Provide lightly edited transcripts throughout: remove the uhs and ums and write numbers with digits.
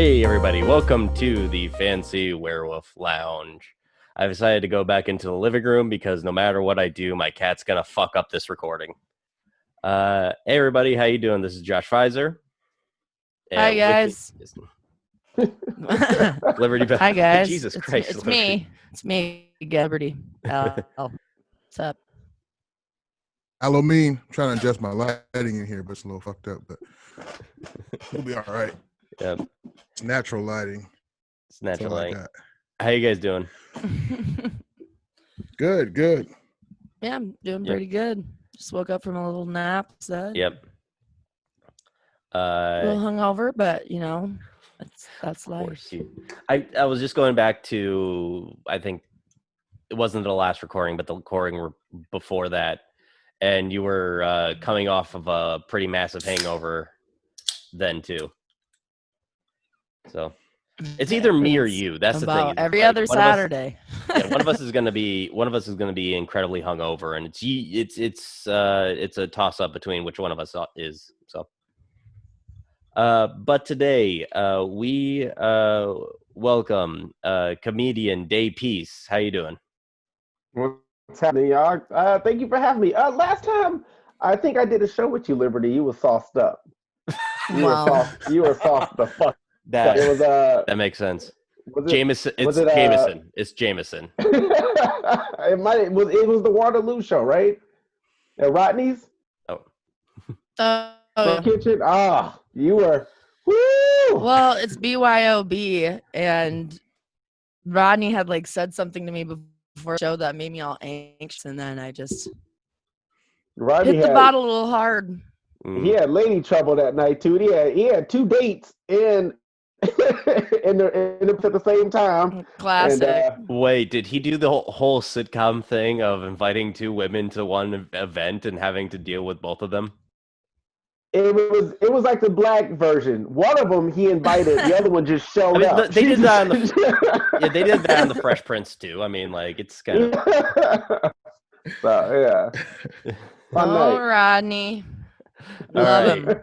Hey everybody, welcome to the Fancy Werewolf Lounge. I've decided to go back into the living room because no matter what I do, my cat's gonna fuck up this recording. Hey everybody, how you doing? This is Josh Pfizer. Hi guys. Liberty Bell. Hi guys. Jesus Christ, It's me. It's me again, Liberty Bell. What's up? Hello, me. I'm trying to adjust my lighting in here, but it's a little fucked up. But we'll be all right. Yep. It's natural lighting. It's natural That's all I lighting. got. How you guys doing? Good. Yeah, I'm doing pretty good. Just woke up from a little nap. Yep. A little hungover, but you know, that's life. I was just going back to, I think it wasn't the last recording, but the recording before that, and you were coming off of a pretty massive hangover then too. So it's either me or you. That's the thing. Every other Saturday. One of us is going to be incredibly hungover, and it's a toss up between which one of us is. So, but today we welcome comedian Day Peace. How you doing? What's happening, y'all? Thank you for having me. Last time I think I did a show with you, Liberty. You were sauced up. You were sauced the fuck. That makes sense. Jameson. Jameson. It's Jameson. It was the Waterloo show, right? At Rodney's. Kitchen. You were. Woo! Well, it's BYOB, and Rodney had said something to me before the show that made me all anxious, and then I just hit the bottle a little hard. He had lady trouble that night too. He had 2 dates in at the same time. Classic. And, wait, did he do the whole sitcom thing of inviting 2 women to one event and having to deal with both of them? It was like the black version. One of them he invited, the other one just showed up. They did that on they did that on the Fresh Prince too. I mean, it's kind of. So yeah. Rodney. Love him.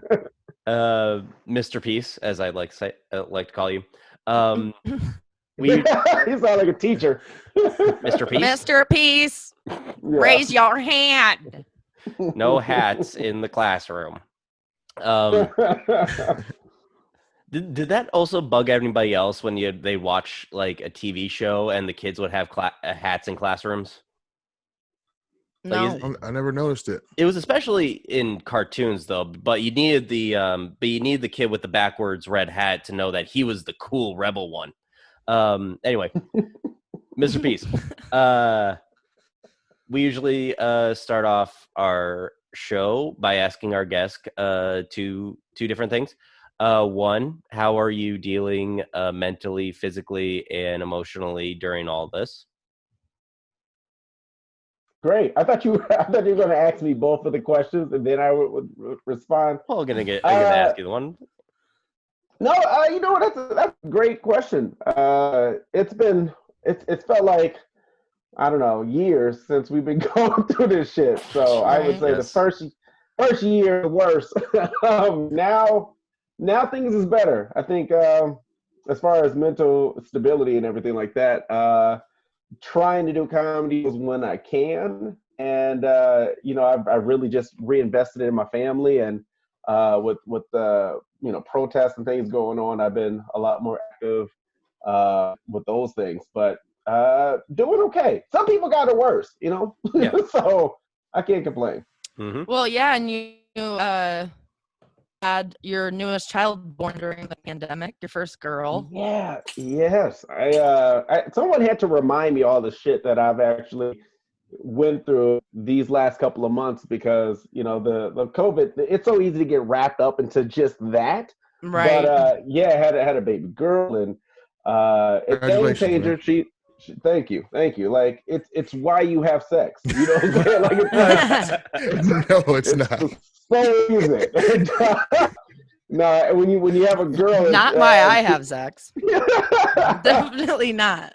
Mr. Peace, as I like to call you. You sound like a teacher. Mr. Peace. Mr. Peace, raise your hand. No hats in the classroom. Did that also bug everybody else when they watch a TV show and the kids would have hats in classrooms? No, I never noticed it. It was especially in cartoons, though. But you needed the kid with the backwards red hat to know that he was the cool rebel one. Anyway, Mr. Peace. We usually start off our show by asking our guest two different things. One, how are you dealing mentally, physically, and emotionally during all this? Great. I thought you were going to ask me both of the questions, and then I would respond. Well, I'm gonna ask you the one. No, you know what? That's a great question. It's felt like, I don't know, years since we've been going through this shit. So I would say the first year worse. Now things is better. I think as far as mental stability and everything like that. Trying to do comedy when I can, and I've really just reinvested in my family, and with the protests and things going on, I've been a lot more active with those things. But doing okay. Some people got it worse, so I can't complain. Mm-hmm. Well, yeah, and you had your newest child born during the pandemic, your first girl. Yes. Someone had to remind me all the shit that I've actually went through these last couple of months because, the COVID, it's so easy to get wrapped up into just that. Right. But I had a baby girl, and it's game changer. She thank you. Like it's why you have sex. You know what I'm saying? No, it's not. So easy. No, when you have a girl, not why I have sex. Definitely not.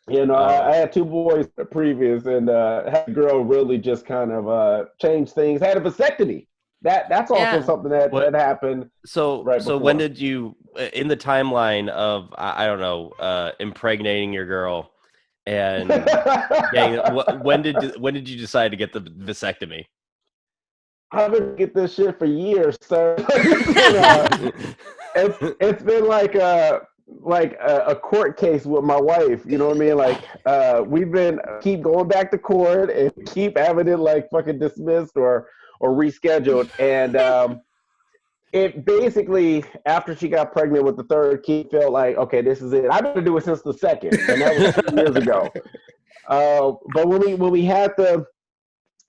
I had 2 boys previous, and had a girl really just kind of change things. Had a vasectomy, That's also Yeah. something that happened. So right so when before. did you in the timeline of I don't know impregnating your girl and getting when did you decide to get the vasectomy? I've been get this shit for years, sir. It's been like a court case with my wife. You know what I mean? Like we've been keep going back to court and keep having it like fucking dismissed or rescheduled. And it basically, after she got pregnant with the third kid, felt like, okay, this is it. I've been to do it since the second, and that was 2 years ago. But when we had the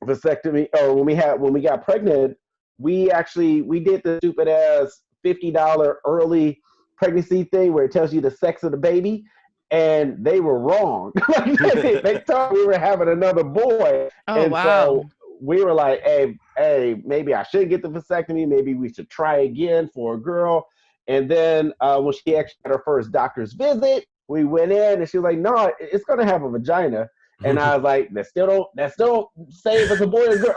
vasectomy, or when we got pregnant, we did the stupid ass $50 early pregnancy thing where it tells you the sex of the baby, and they were wrong. They thought we were having another boy. Oh, And wow. so we were like, hey, maybe I should get the vasectomy. Maybe we should try again for a girl. And then when she actually had her first doctor's visit, we went in and she was like, no, it's going to have a vagina. And I was like, that still don't say if it's a boy or girl.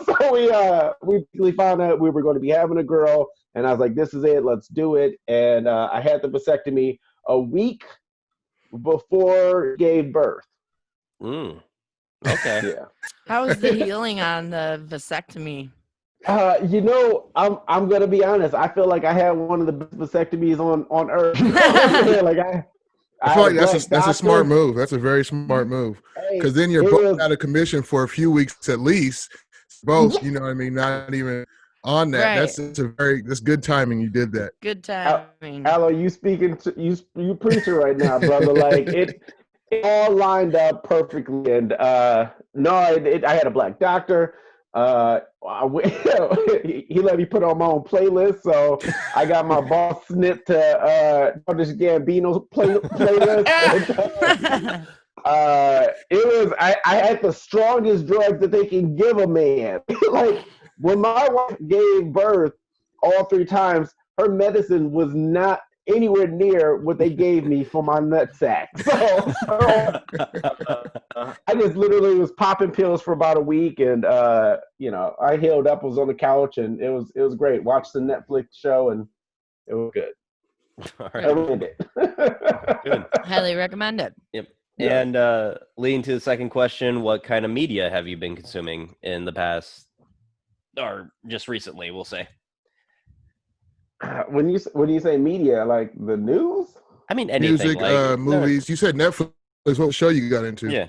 So we basically found out we were going to be having a girl. And I was like, this is it. Let's do it. And I had the vasectomy a week before gave birth. Okay. Yeah. How was the healing on the vasectomy? I'm gonna be honest. I feel like I had one of the best vasectomies on earth. Like I feel like that's a smart move. That's a very smart move. Because then you're both out of commission for a few weeks at least. Both, you know what I mean? Not even on that. Right. That's good timing. You did that. Good timing. Aloe, you speaking to you preaching right now, brother. Like it all lined up perfectly. And I had a black doctor. He let me put on my own playlist, so I got my boss snipped to this Gambino playlist. It was I had the strongest drug that they can give a man. Like when my wife gave birth all 3 times, her medicine was not anywhere near what they gave me for my nutsack. So I just literally was popping pills for about a week, and I healed up, was on the couch, and it was great. Watched the Netflix show, and it was good. All right. I recommend it. Good. Highly recommend it. Yep. Yeah. And leading to the second question, what kind of media have you been consuming in the past, or just recently, we'll say? When you say media, like the news? I mean anything. Music, like, movies. You said Netflix. What show you got into? Yeah.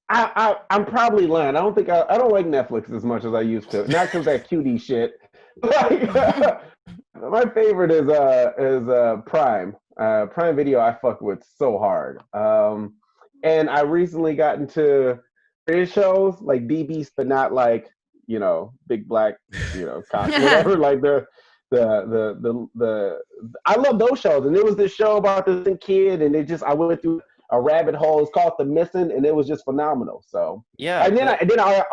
I'm probably lying. I don't like Netflix as much as I used to. Not because that cutie shit. Like, my favorite is Prime. Prime Video I fuck with so hard. And I recently got into British shows like BBs, but not like, big black, cops, whatever. Like the I love those shows. And there was this show about this kid, and I went through a rabbit hole. It's called The Missing, and it was just phenomenal. So yeah. And then I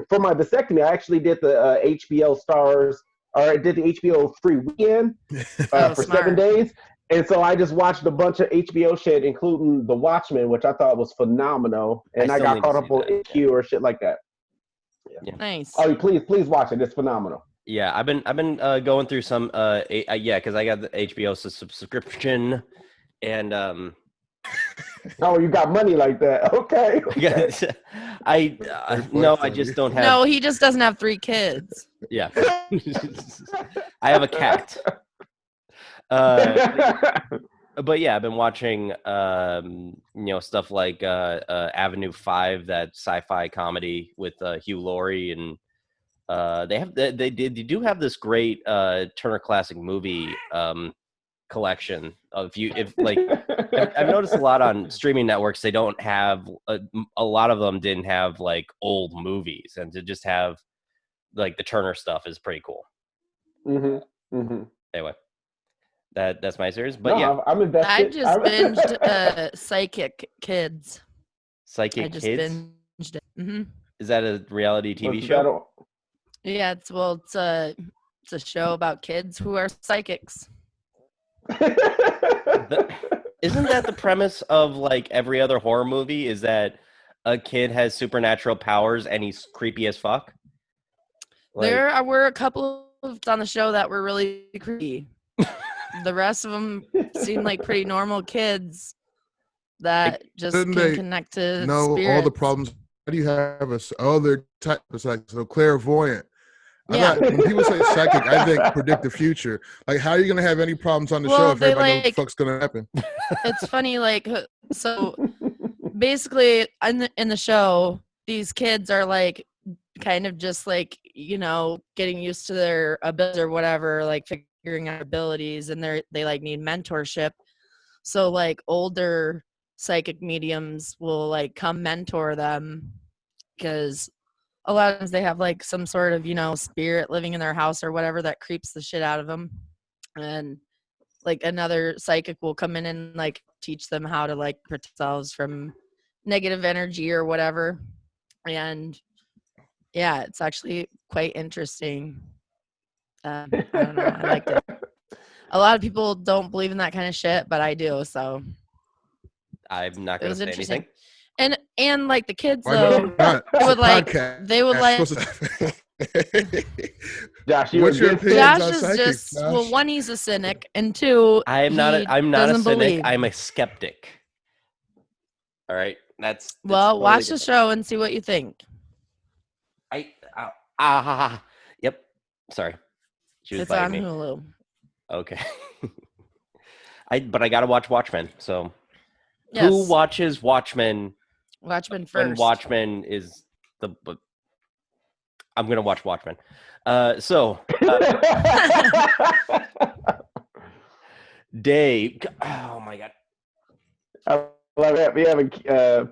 for my vasectomy, I actually did the HBO Stars, or I did the HBO free weekend for smart. 7 days. And so I just watched a bunch of HBO shit, including The Watchmen, which I thought was phenomenal. And I got caught up on IQ or shit like that. Yeah. Nice. Oh, please watch it. It's phenomenal. Yeah, I've been going through some because I got the HBO subscription, and Oh, you got money like that? Okay. I just don't have. No, he just doesn't have 3 kids. Yeah, I have a cat. But yeah, I've been watching stuff like Avenue 5, that sci-fi comedy with Hugh Laurie, and they do have this great Turner Classic Movie collection. I've noticed a lot on streaming networks, they don't have a lot of them didn't have like old movies, and to just have like the Turner stuff is pretty cool. Anyway, that's my series, but yeah, I'm invested. I just binged Psychic Kids. Psychic I just Kids. Binged it. Mm-hmm. Is that a reality TV show? Yeah, it's a show about kids who are psychics. Isn't that the premise of like every other horror movie? Is that a kid has supernatural powers and he's creepy as fuck? Like, There were a couple of on the show that were really creepy. The rest of them seemed like pretty normal kids that just Shouldn't can they connect to know spirits. all the problems? How do you have other type of psychic? So clairvoyant. Yeah. When people say psychic, I think predict the future. Like, how are you going to have any problems on the show if everybody knows what the fuck's going to happen? It's funny, like, so basically in the show, these kids are like kind of just like, you know, getting used to their abilities or whatever, like figuring out abilities, and they like need mentorship. So like older psychic mediums will like come mentor them because a lot of times they have like some sort of, you know, spirit living in their house or whatever that creeps the shit out of them. And like another psychic will come in and like teach them how to like protect themselves from negative energy or whatever. And yeah, it's actually quite interesting. I don't know. I liked it. A lot of people don't believe in that kind of shit, but I do. So I'm not going to say anything. And like the kids Why though, not? they would like Podcast. they would like Josh, What's your opinion Josh on is psychics, just Josh? well, one, he's a cynic, and two, I'm not a doesn't cynic. believe. I'm a skeptic. All right, that's Well, totally watch the different. show and see what you think. Yep. Sorry, she was It's on biting me. Hulu. Okay. But I gotta watch Watchmen. So, Yes. who watches Watchmen? Watchmen When first. Watchmen is I'm gonna watch Watchmen. Dave. Oh my god. I love it. We having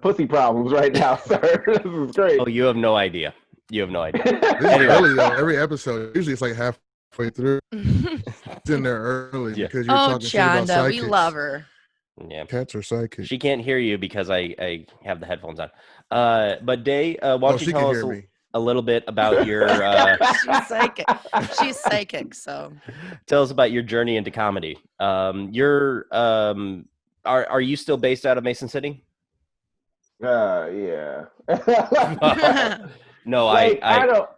pussy problems right now, sir. This is great. Oh, you have no idea. You have no idea. This is Anyway. early though. Every episode, usually it's like halfway through. It's in there early Yeah. because you're Oh, talking shit about Chanda, we psychics. love her. Yeah. Cats are psychic. She can't hear you because I have the headphones on. But Day, why don't you she tell can us hear me. a little bit about your She's psychic. She's psychic, so tell us about your journey into comedy. Are you still based out of Mason City? Yeah. No, Like, I don't.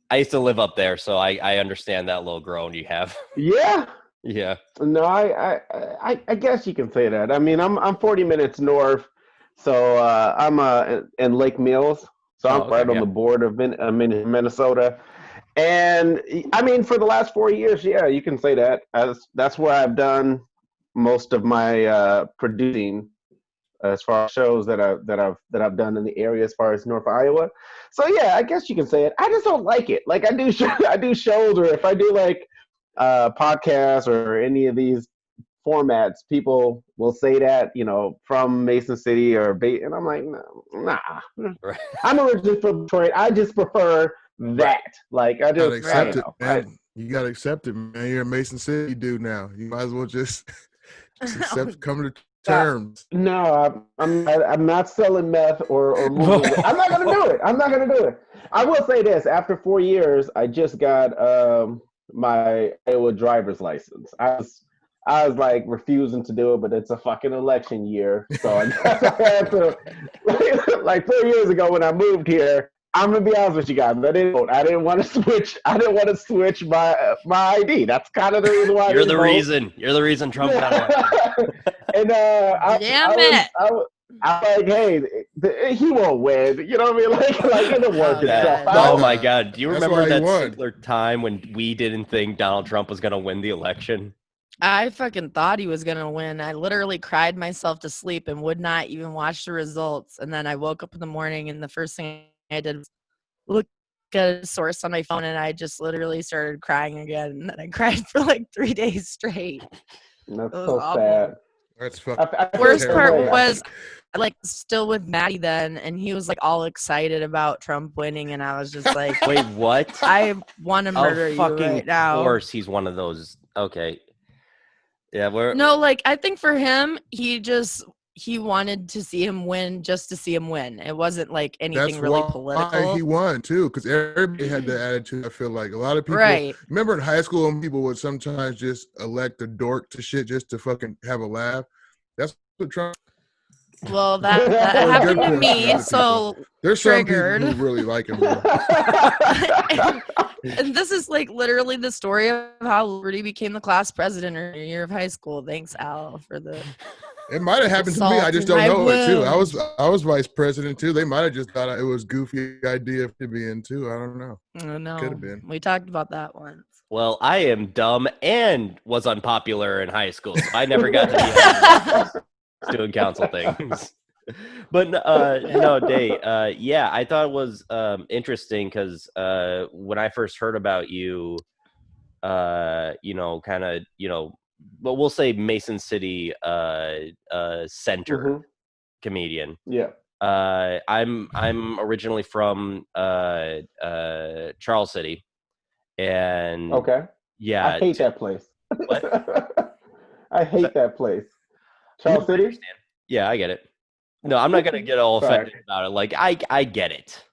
I used to live up there, so I understand that little groan you have. Yeah. Yeah. No, I guess you can say that. I mean, I'm 40 minutes north, so I'm in Lake Mills, so I'm right on the border of Minnesota. And I mean, for the last 4 years, yeah, you can say that. That's where I've done most of my producing, as far as shows that I've done in the area, as far as North Iowa. So yeah, I guess you can say it. I just don't like it. Like I do shows, or if I do like podcasts or any of these formats, people will say that, you know, from Mason City and I'm like, nah. Right. I'm originally from Detroit. I just prefer that. Like I just accept it, man. You gotta accept it, man. You're a Mason City dude now. You might as well just accept, come to terms. No, I'm not selling meth or moving. I'm not gonna do it. I will say this: after 4 years, I just got my Iowa driver's license. I was like refusing to do it, but it's a fucking election year, so I guess I had to. Like 4 years ago when I moved here, I'm gonna be honest with you guys. I didn't want to switch. I didn't want to switch my ID. That's kind of the reason why. You're the reason. You're the reason Trump got elected. And I was like, hey, he won't win. You know what I mean? Like it'll work itself. Oh my God! Do you That's remember why he that won. simpler time when we didn't think Donald Trump was going to win the election? I fucking thought he was gonna win. I literally cried myself to sleep and would not even watch the results. And then I woke up in the morning, and the first thing I did was look at a source on my phone, and I just literally started crying again. And then I cried for like 3 days straight. That's It was so awful. sad. That's fucking Worst part terrible. was like still with Maddie then, and he was like all excited about Trump winning, and I was just like, Wait, what? I want to murder you right now. Of course, he's one of those. Okay. Yeah, No, like I think for him, he wanted to see him win just to see him win. It wasn't like anything really political. Why he won too, because everybody had the attitude. I feel like a lot of people. Right. Remember in high school, when people would sometimes just elect a dork to shit just to fucking have a laugh. That's what Trump. Well, that happened to me, so there's triggered. some people who really like him. Though. And this is like literally the story of how Liberty became the class president in your year of high school. Thanks, Al, for the. It might have happened to me. I just don't know it too. I was vice president too. They might have just thought it was a goofy idea to be in too. I don't know. No, could have been. We talked about that once. Well, I am dumb and was unpopular in high school, so I never got to be student council things. But no, Day. Yeah, I thought it was interesting because when I first heard about you, kind of, but we'll say Mason City center comedian. Yeah. I'm originally from Charles City, and yeah, I hate that place. What? I hate that place. Charles City. Yeah, I get it. No, I'm not gonna get all offended about it. Like I get it.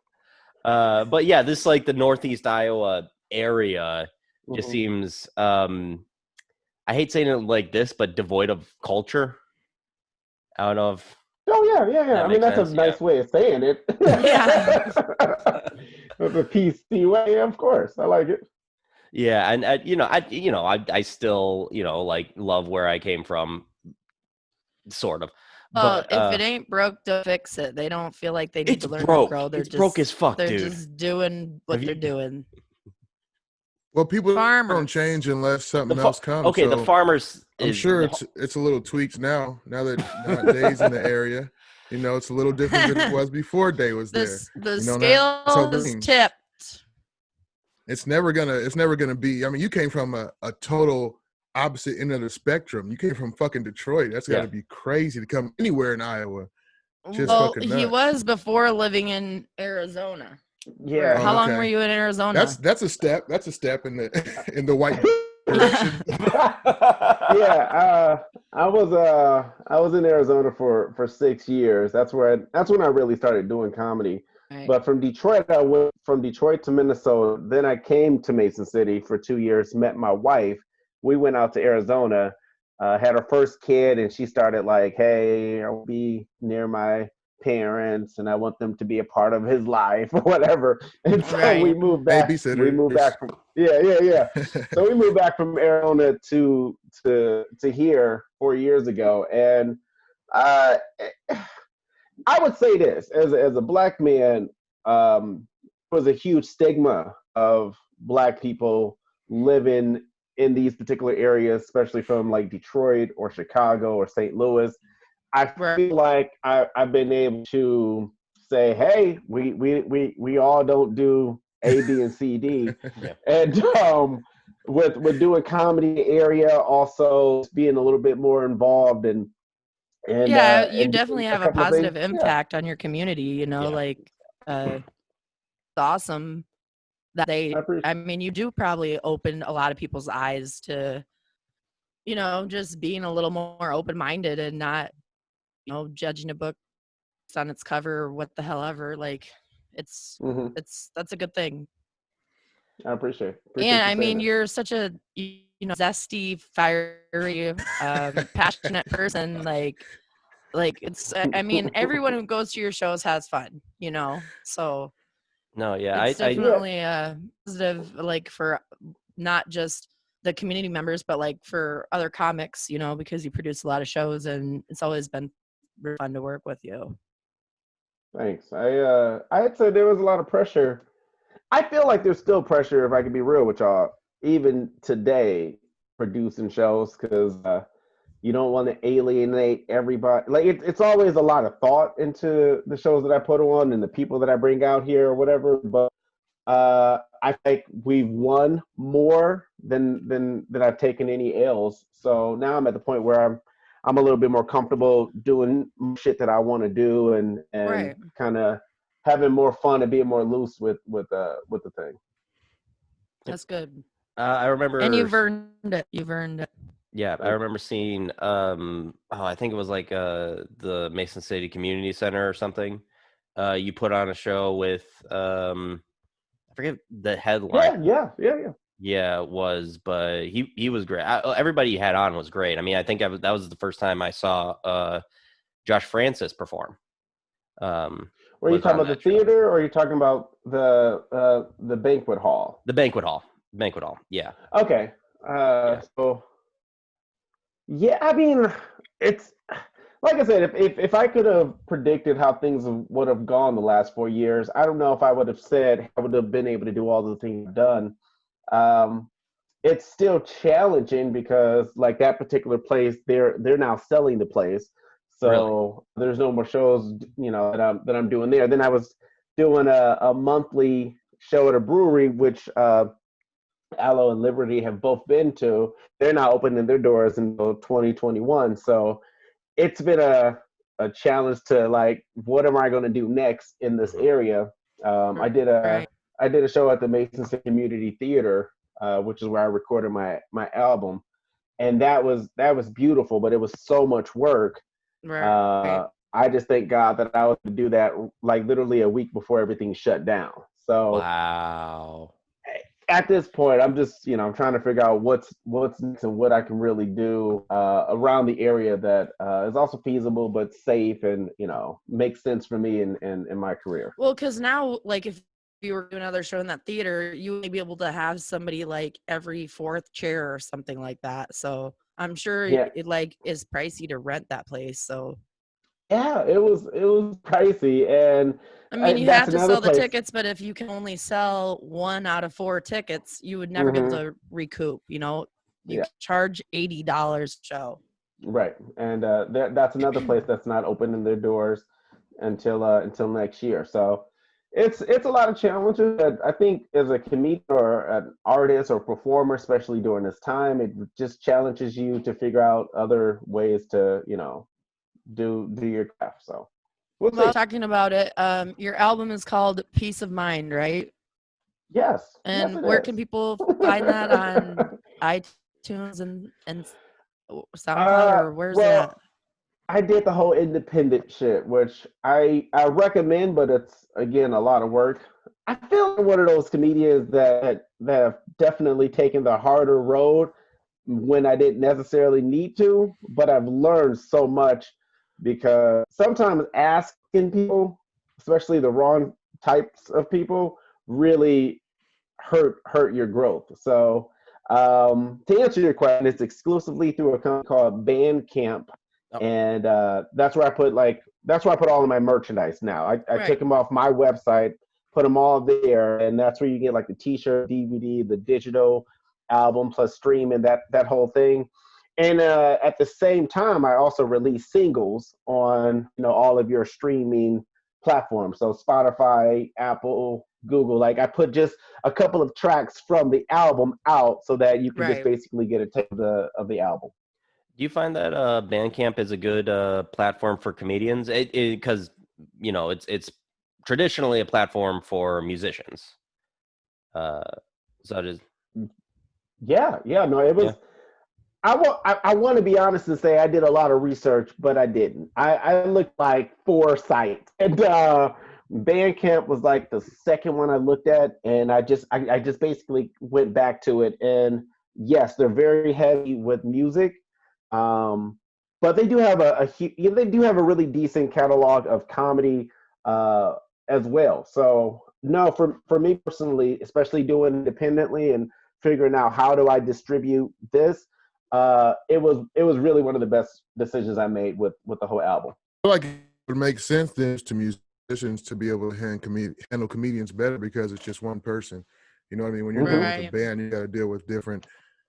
But yeah, this like the Northeast Iowa area just seems I hate saying it like this, but devoid of culture. I don't know if. Oh yeah. I mean, that's a nice way of saying it. Yeah. With a PC way, of course. I like it. Yeah, and I still like love where I came from, sort of. Well, but if it ain't broke, don't fix it. They don't feel like they need to learn broke. to grow. They're It's just broke as fuck, they're dude. just doing what they're doing. Well, people Farmers. don't change unless something else comes. Okay, so the farmers. I'm sure it's a little tweaked now. Now that Day's in the area, it's a little different than it was before Day was there. The scale is tipped. It's never gonna be. I mean, you came from a total opposite end of the spectrum. You came from fucking Detroit. That's got to be crazy to come anywhere in Iowa. Just fucking nuts. He was before living in Arizona. Yeah. How long were you in Arizona? That's a step. That's a step in the white direction. Yeah. I was in Arizona for 6 years. That's when I really started doing comedy. Right. But from Detroit, I went from Detroit to Minnesota. Then I came to Mason City for 2 years, met my wife. We went out to Arizona, had our first kid, and she started like, hey, I'll be near my parents, and I want them to be a part of his life or whatever. And so we moved back. We moved back from So we moved back from Arizona to here 4 years ago, and I would say this as a black man, there was a huge stigma of black people living in these particular areas, especially from like Detroit or Chicago or St. Louis. I feel like I've been able to say, hey, we all don't do A, B, and C, D. And with doing comedy area, also being a little bit more involved and you definitely have a positive impact on your community, like it's awesome that I mean, you do probably open a lot of people's eyes to, just being a little more open-minded and not, judging a book on its cover or what the hell ever. Like that's a good thing. I appreciate and I mean, you're such a, zesty, fiery, passionate person. Like it's, I mean, everyone who goes to your shows has fun, so. No, yeah, it's definitely positive, like for not just the community members, but like for other comics, because you produce a lot of shows, and it's always been really fun to work with you. Thanks. I'd say there was a lot of pressure. I feel like there's still pressure, if I can be real with y'all, even today, producing shows, because you don't want to alienate everybody. Like it's always a lot of thought into the shows that I put on and the people that I bring out here or whatever. But I think we've won more than I've taken any L's. So now I'm at the point where I'm a little bit more comfortable doing shit that I want to do and kind of having more fun and being more loose with the thing. That's good. I remember, and you've earned it. Yeah, I remember seeing. I think it was like the Mason City Community Center or something. You put on a show with I forget the headline. Yeah. Yeah, it was, but he was great. Everybody he had on was great. I mean, I think that was the first time I saw Josh Francis perform. Were you talking about the theater, or are you talking about the banquet hall? The banquet hall. Yeah. Okay. So yeah, I mean, it's like I said, if I could have predicted how things would have gone the last 4 years, I don't know if I would have said I would have been able to do all the things I've done. It's still challenging because like that particular place, they're now selling the place, so there's no more shows, that I'm doing there. Then I was doing a monthly show at a brewery, which Aloe and Liberty have both been to. They're not opening their doors until 2021. So it's been a challenge to like, what am I going to do next in this area? I did a show at the Mason City Community Theater, which is where I recorded my album, and that was beautiful, but it was so much work. I just thank God that I was to do that like literally a week before everything shut down. So wow. At this point, I'm just, I'm trying to figure out what's next and what I can really do around the area that is also feasible but safe and, makes sense for me in my career. Well, because now, like, if you were doing another show in that theater, you would be able to have somebody like every fourth chair or something like that. So I'm sure it like is pricey to rent that place. So yeah, it was pricey, and I mean, you have to sell the tickets, but if you can only sell 1 out of 4 tickets, you would never be able to recoup. You charge $80 a show. Right, and that's another place that's not opening their doors until next year. So it's a lot of challenges. But I think as a comedian or an artist or performer, especially during this time, it just challenges you to figure out other ways to do your craft. So we'll talking about it. Your album is called Peace of Mind, right? Yes. And where can people find that on iTunes and SoundCloud, or where's that? I did the whole independent shit, which I recommend, but it's again a lot of work. I feel like one of those comedians that have definitely taken the harder road when I didn't necessarily need to, but I've learned so much because sometimes asking people, especially the wrong types of people, really hurt your growth. So to answer your question, it's exclusively through a company called Bandcamp, and that's where I put all of my merchandise now. I took them off my website, put them all there, and that's where you get like the T-shirt, DVD, the digital album plus streaming, that whole thing. And at the same time, I also release singles on all of your streaming platforms. So Spotify, Apple, Google. Like I put just a couple of tracks from the album out so that you can just basically get a taste of the album. Do you find that Bandcamp is a good platform for comedians? Because it's traditionally a platform for musicians. So it is. Yeah. No, it was. Yeah. I want to be honest and say I did a lot of research, but I didn't. I looked like 4 sites, and Bandcamp was like the second one I looked at, and I just basically went back to it. And yes, they're very heavy with music, but they do have a really decent catalog of comedy as well. So no, for me personally, especially doing independently and figuring out how do I distribute this. It was really one of the best decisions I made with the whole album. I feel like it would make sense then to musicians to be able to handle comedians better because it's just one person. You know what I mean? When you're dealing with a band, you got to deal with different,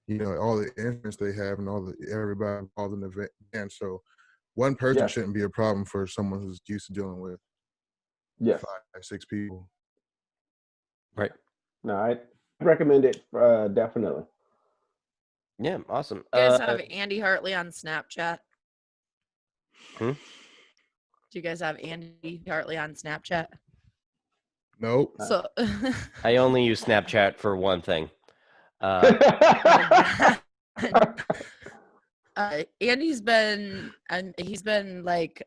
all the instruments they have and everybody involved in the band. So one person shouldn't be a problem for someone who's used to dealing with 5, 6 people. Right. No, I recommend it definitely. Yeah, awesome. You guys have Andy Hartley on Snapchat? Do you guys have Andy Hartley on Snapchat? Nope. So I only use Snapchat for one thing. Andy's been like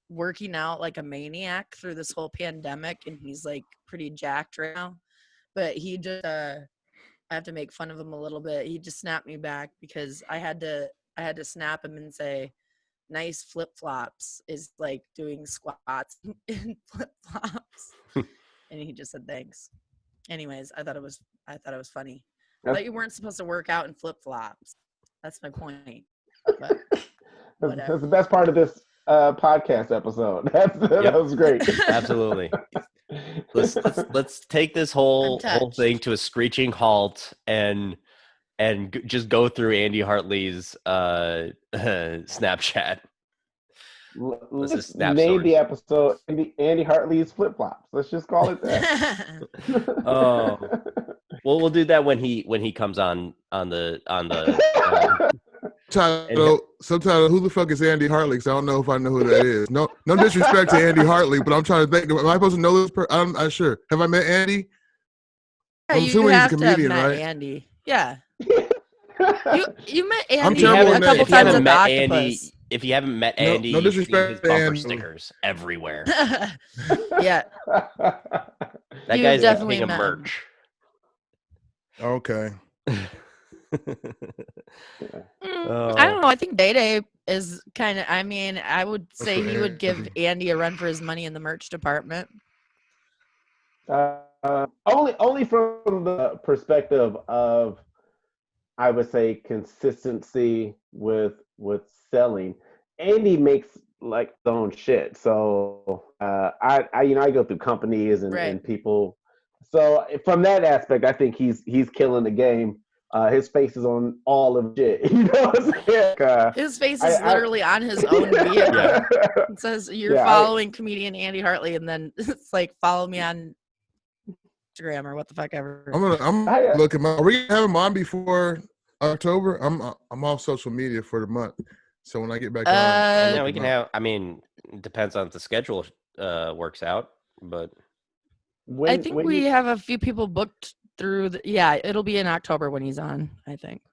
working out like a maniac through this whole pandemic, and he's like pretty jacked right now. But he just I have to make fun of him a little bit. He just snapped me back because I had to snap him and say, nice flip-flops is like doing squats in flip-flops. And he just said thanks. Anyways, I thought it was funny. I thought you weren't supposed to work out in flip-flops. That's my point. But that's the best part of this podcast episode. That was great. Absolutely. Let's take this whole thing to a screeching halt and just go through Andy Hartley's Snapchat. Let's name the episode Andy Hartley's Flip Flops. Let's just call it that. Oh, well, we'll do that when he comes on the subtitle. Who the fuck is Andy Hartley? Because I don't know if I know who that is. No disrespect to Andy Hartley, but I'm trying to think. Am I supposed to know this person? I'm not sure. Have I met Andy? Yeah, I'm assuming he's a comedian, to have met right? Andy. Yeah. You met Andy I'm terrible a couple times at the Octopus. If you haven't met Andy, no disrespect his bumper Andy. stickers everywhere. Yeah. That guy's the king of merch. Okay. I don't know. I think Day Day is kind of. I mean, I would say he would give Andy a run for his money in the merch department. Only from the perspective of, I would say, consistency with selling. Andy makes like his own shit. So I go through companies and people. So from that aspect, I think he's killing the game. His face is on all of shit. You know what I'm saying? His face is literally on his own vehicle. It says you're following comedian Andy Hartley, and then it's like follow me on Instagram or what the fuck ever. I'm looking. Are we gonna have him on before October? I'm off social media for the month, so when I get back on, yeah, we can have. I mean, it depends on if the schedule works out, but I think we have a few people booked through. It'll be in October when he's on. I think.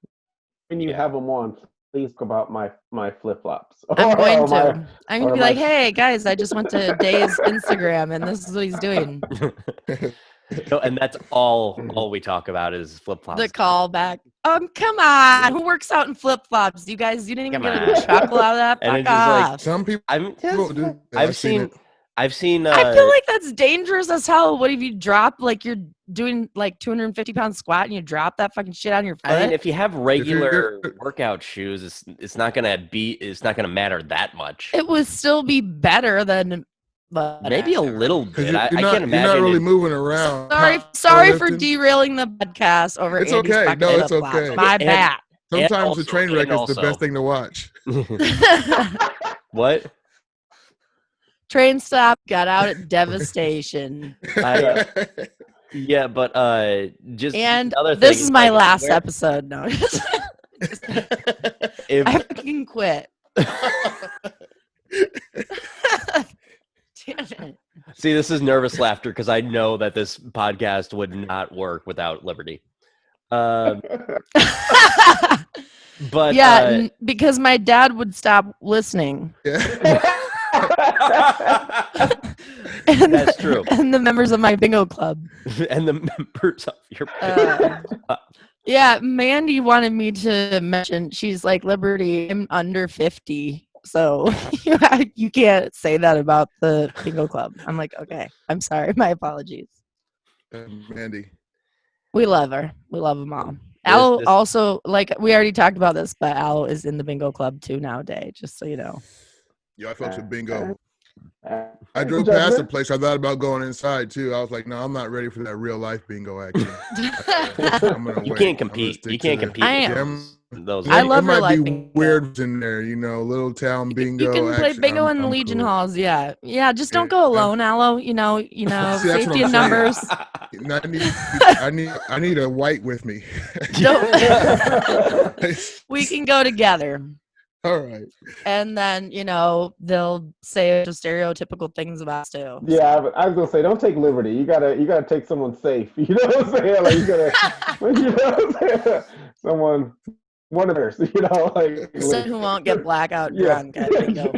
When you have him on, please talk about my flip flops. I'm going to. I'm gonna be like, hey guys, I just went to Dave's Instagram, and this is what he's doing. No, and that's all we talk about is flip flops. The callback. Come on. Who works out in flip flops? You guys, you didn't even get a chuckle out of that. And Fuck off. Like, some people do. I've seen. I feel like that's dangerous as hell. What if you drop like you're doing like 250 pound squat and you drop that fucking shit on your foot? I mean, if you have regular workout shoes, it's not gonna matter that much. It would still be better than. Maybe a little bit. I can't imagine. You're not really moving around. Sorry for derailing the podcast over. It's Andy's okay. No, it's okay. My bad. Sometimes the train wreck is the best thing to watch. What? Train stop. Got out at devastation. Yeah, but just and other this thing, is my last episode. No, I fucking quit. See, this is nervous laughter because I know that this podcast would not work without Liberty. But yeah, because my dad would stop listening. Yeah. That's true. And the members of my bingo club. And the members of your bingo club. Yeah, Mandy wanted me to mention, she's like, Liberty, I'm under 50. So you can't say that about the bingo club. I'm like, okay, I'm sorry. My apologies. Mandy. We love her. We love them all. Al also, like, we already talked about this, but Al is in the bingo club too nowadays, just so you know. Yeah, I fucks with bingo. I drove past the place. I thought about going inside too. I was like, no, I'm not ready for that real life bingo action. You can't compete. You can't compete. I love real life bingo. Weird in there, little town bingo. You can play bingo in the Legion halls. Yeah, just don't go alone, Aloe. Safety in numbers. I need a white with me. We can go together. All right. And then, they'll say stereotypical things about us too. Yeah, I was gonna say, don't take Liberty. You gotta take someone safe. You know what I'm saying? Like you gotta, someone, one of theirs. Someone who won't get blackout drunk at bingo.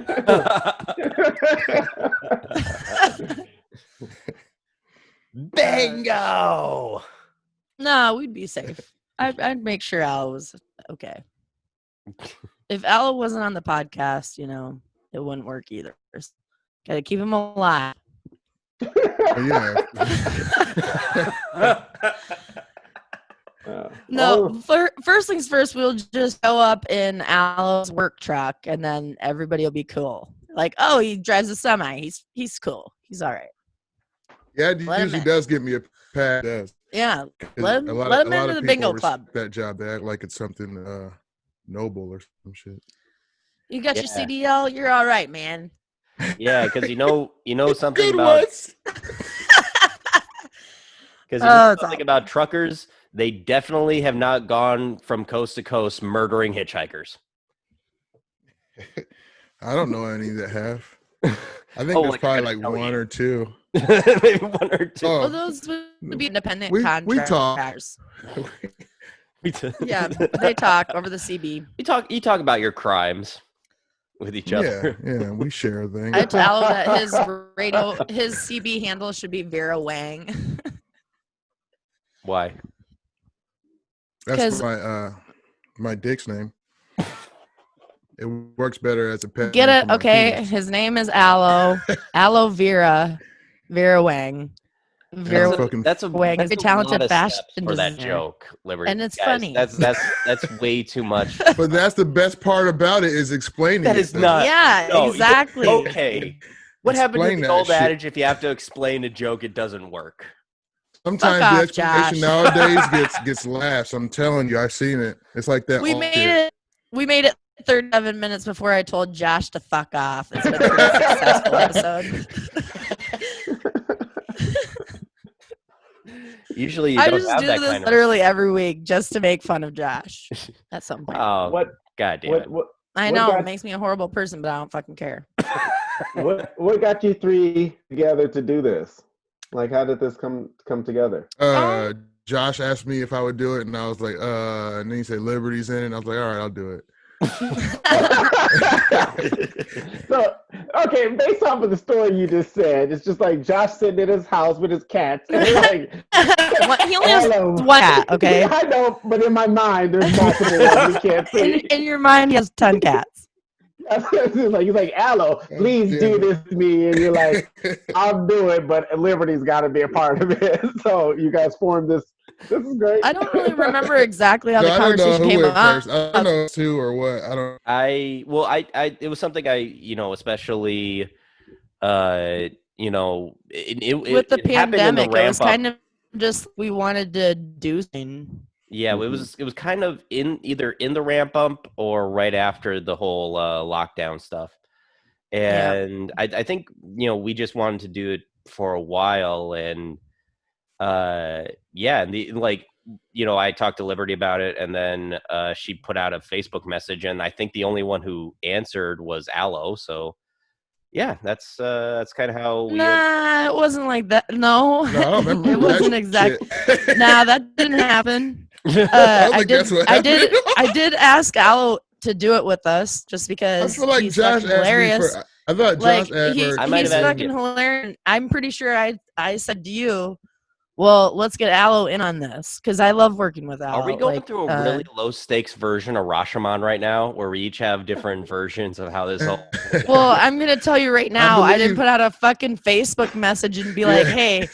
Bingo. No, we'd be safe. I'd make sure Al was okay. if Aloe wasn't on the podcast, it wouldn't work either. Got to keep him alive. Yeah. No, first things first, we'll just show up in Aloe's work truck, and then everybody will be cool. Like, oh, he drives a semi. He's cool. He's all right. Yeah, it usually does get me a pass. Does. Yeah, let him into the bingo club. That job, they act like it's something noble or some shit. You got your CDL. You're all right, man. Yeah, because you know something about about truckers. They definitely have not gone from coast to coast murdering hitchhikers. I don't know any that have. I think there's probably like one or two. Maybe one or two. Well, those would be independent contractors. Yeah, they talk over the CB. You talk about your crimes with each other. Yeah, we share things. I tell that his CB handle should be Vera Wang. Why? That's my dick's name. It works better as a pet. Get it? Okay, his name is Aloe. Aloe Vera Wang. That's a very talented fashion for that designer. joke, Liberty. And it's Guys, funny. That's way too much. But that's the best part about it is explaining. That is not. Yeah, no, exactly. Okay. What happened to Explain the that old shit. adage? If you have to explain a joke, it doesn't work. Sometimes Fuck the off, explanation Josh. nowadays gets laughs. I'm telling you, I've seen it. It's like that. We made it 37 minutes before I told Josh to fuck off. It's been a pretty successful episode. Usually, you I don't just have do that this kind literally every week just to make fun of Josh at some point. Oh, God damn it. I know it makes me a horrible person, but I don't fucking care. What got you three together to do this? Like, how did this come together? Josh asked me if I would do it, and I was like, and then he said Liberty's in it, and I was like, all right, I'll do it. So, okay, based off of the story you just said, it's just like Josh sitting in his house with his cats, and they're like, he only has one cat, okay? Yeah, I know, but in my mind, there's multiple ones we can't see. In your mind, he has 10 cats. He's like, Aloe, please do this to me. And you're like, I'll do it, but Liberty's got to be a part of it. So you guys formed this. This is great. I don't really remember exactly how the conversation came up. I don't know who or what. I don't. It was something especially, it with the pandemic, it was kind of just we wanted to do things. Yeah, it was kind of either in the ramp up or right after the whole lockdown stuff. And I think, we just wanted to do it for a while. And I talked to Liberty about it, and then she put out a Facebook message, and I think the only one who answered was Aloe. So yeah, that's kind of how we it wasn't like that. No, I don't remember. It wasn't exactly. Nah, that didn't happen. I did ask Aloe to do it with us just because I feel like he's Josh fucking hilarious. I thought Josh asked he's her. fucking hilarious. I'm pretty sure I said to you, well, let's get Aloe in on this because I love working with Aloe. Are we going through a really low stakes version of Rashomon right now, where we each have different versions of how this whole? Well, I'm gonna tell you right now, I didn't put out a fucking Facebook message and be like, "Hey,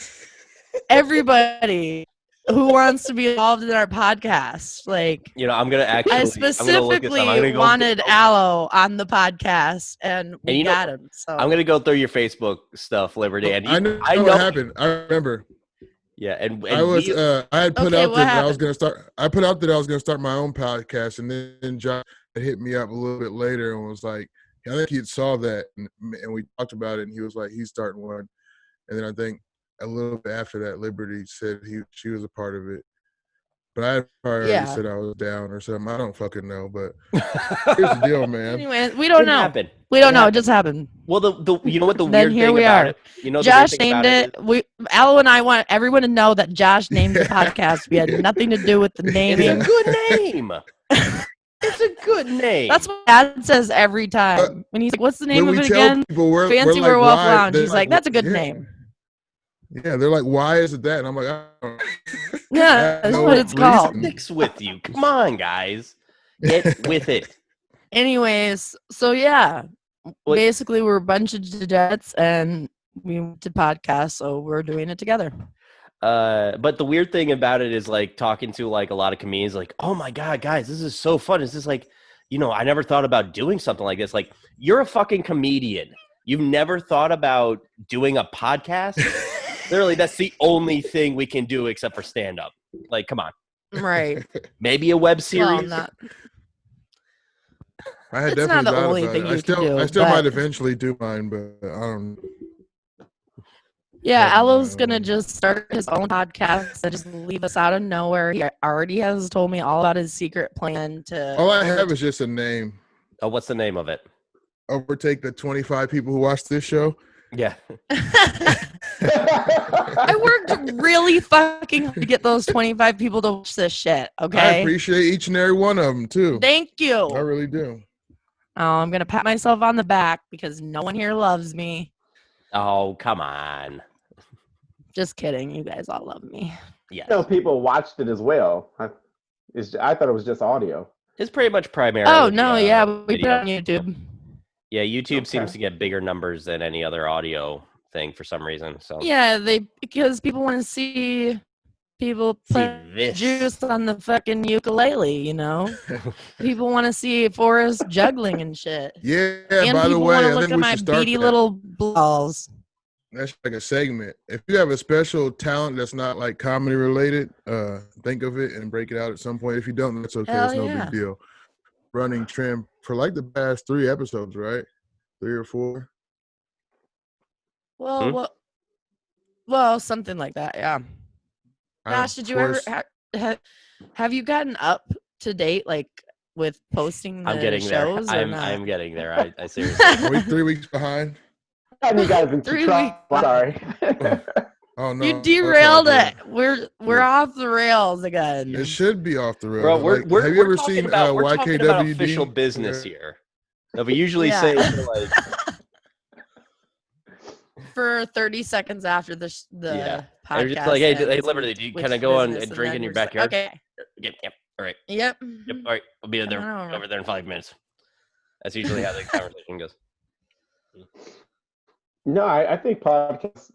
everybody who wants to be involved in our podcast," like, I'm gonna actually. I specifically wanted Aloe on the podcast, and we got him. So I'm gonna go through your Facebook stuff, Liberty, and I know what happened. I remember. Yeah, and I had put out that I was gonna start. I put out that I was gonna start my own podcast, and then Josh hit me up a little bit later and was like, I think he saw that, and we talked about it, and he was like, he's starting one. And then I think a little bit after that, Liberty said she was a part of it. But I already said I was down or something. I don't fucking know, but here's the deal, man. Anyway, we don't know. We don't know. It just happened. Well, you know what the then weird here thing we about are. it? You know, Josh named it. Aloe and I want everyone to know that Josh named the podcast. We had nothing to do with the naming. It's a good name. It's a good name. That's what Dad says every time. When he's like, "What's the name of it again?" Fancy Werewolf Lounge. He's like, "That's a good name." Yeah, they're like, "Why is it that?" And I'm like, I don't know. Yeah, that's what it's called. Sticks with you. Come on, guys. Get with it. Anyways, so yeah, What- basically we're a bunch of degenerate and we did podcasts, so we're doing it together. But the weird thing about it is like talking to like a lot of comedians, like, oh my God, guys, this is so fun. It's just like, I never thought about doing something like this. Like, you're a fucking comedian. You've never thought about doing a podcast? Literally, that's the only thing we can do except for stand up. Like, come on. Right. Maybe a web Well, series. I had It's definitely not the thought only about thing it. you can do, I still but- might eventually do mine, but I don't. Yeah, Have Elo's my gonna own. just start his own podcast and just leave us out of nowhere. He already has told me all about his secret plan to. All I have is just a name. Oh, what's the name of it? Overtake the 25 people who watch this show. Yeah. I worked really fucking hard to get those 25 people to watch this shit. I Okay. appreciate each and every one of them too. Thank you. I really do. Oh, I'm gonna pat myself on the back because no one here loves me. Oh, come on. Just kidding. You guys all love me. Yes. People watched it as well. I thought it was just audio. It's pretty much primarily. Oh no, yeah, we put it video. on YouTube. Yeah, YouTube Okay. seems to get bigger numbers than any other audio thing for some reason. So Yeah, because people want to see people See put this. juice on the fucking ukulele. People want to see Forrest juggling and shit. Yeah, And by the people way, want to I look think at we my should start beady that. little balls. That's like a segment. If you have a special talent that's not like comedy related, think of it and break it out at some point. If you don't, that's okay. Hell It's no yeah. big deal. Running trend for like the past 3 episodes, right? 3 or 4. Well, well, something like that. Yeah. Josh, did you ever have you gotten up to date like with posting the I'm getting there. shows? Or not? I'm getting there. I seriously. Are we 3 weeks behind? You guys into 3 trouble. weeks. Sorry. Oh no. You that's derailed all it. good. We're off the rails again. It should be off the rails. Bro, we're have you ever talking seen about, we're talking about YKWd? official business Yeah. here. No, we usually Yeah. say like For 30 seconds after the Yeah. podcast. they're just like, hey, ends, Liberty, we do you switch kind of go on business and and drink then in your we're just like, backyard? Okay. Yep. All right. Yep. Yep. All right. We'll be Come there on over there in 5 minutes. That's usually how the conversation goes. No, I think podcasts.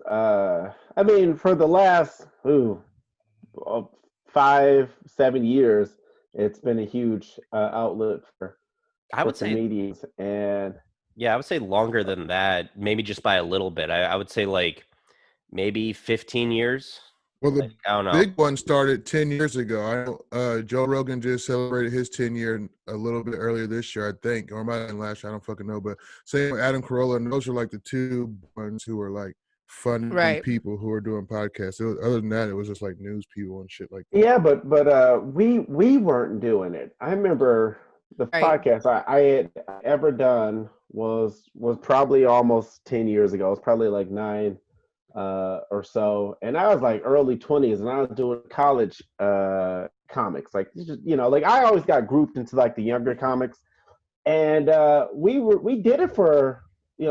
I mean, for the last 5-7 years, it's been a huge outlet for I would say, comedians, and yeah, I would say longer than that. Maybe just by a little bit. I would say like maybe 15 years. Well, the I don't know. big one started 10 years ago. I know Joe Rogan just celebrated his 10 year a little bit earlier this year, I think, or it might have been last year. I don't fucking know. But same with Adam Carolla, and those are like the two ones who are like fun Right. people who are doing podcasts. Other than that, it was just like news people and shit like that. yeah, but we weren't doing it. I remember the Right. podcast I had ever done was probably almost 10 years ago. It was probably like 9 or so, and I was like early 20s, and I was doing college comics, like like I always got grouped into like the younger comics, and we did it for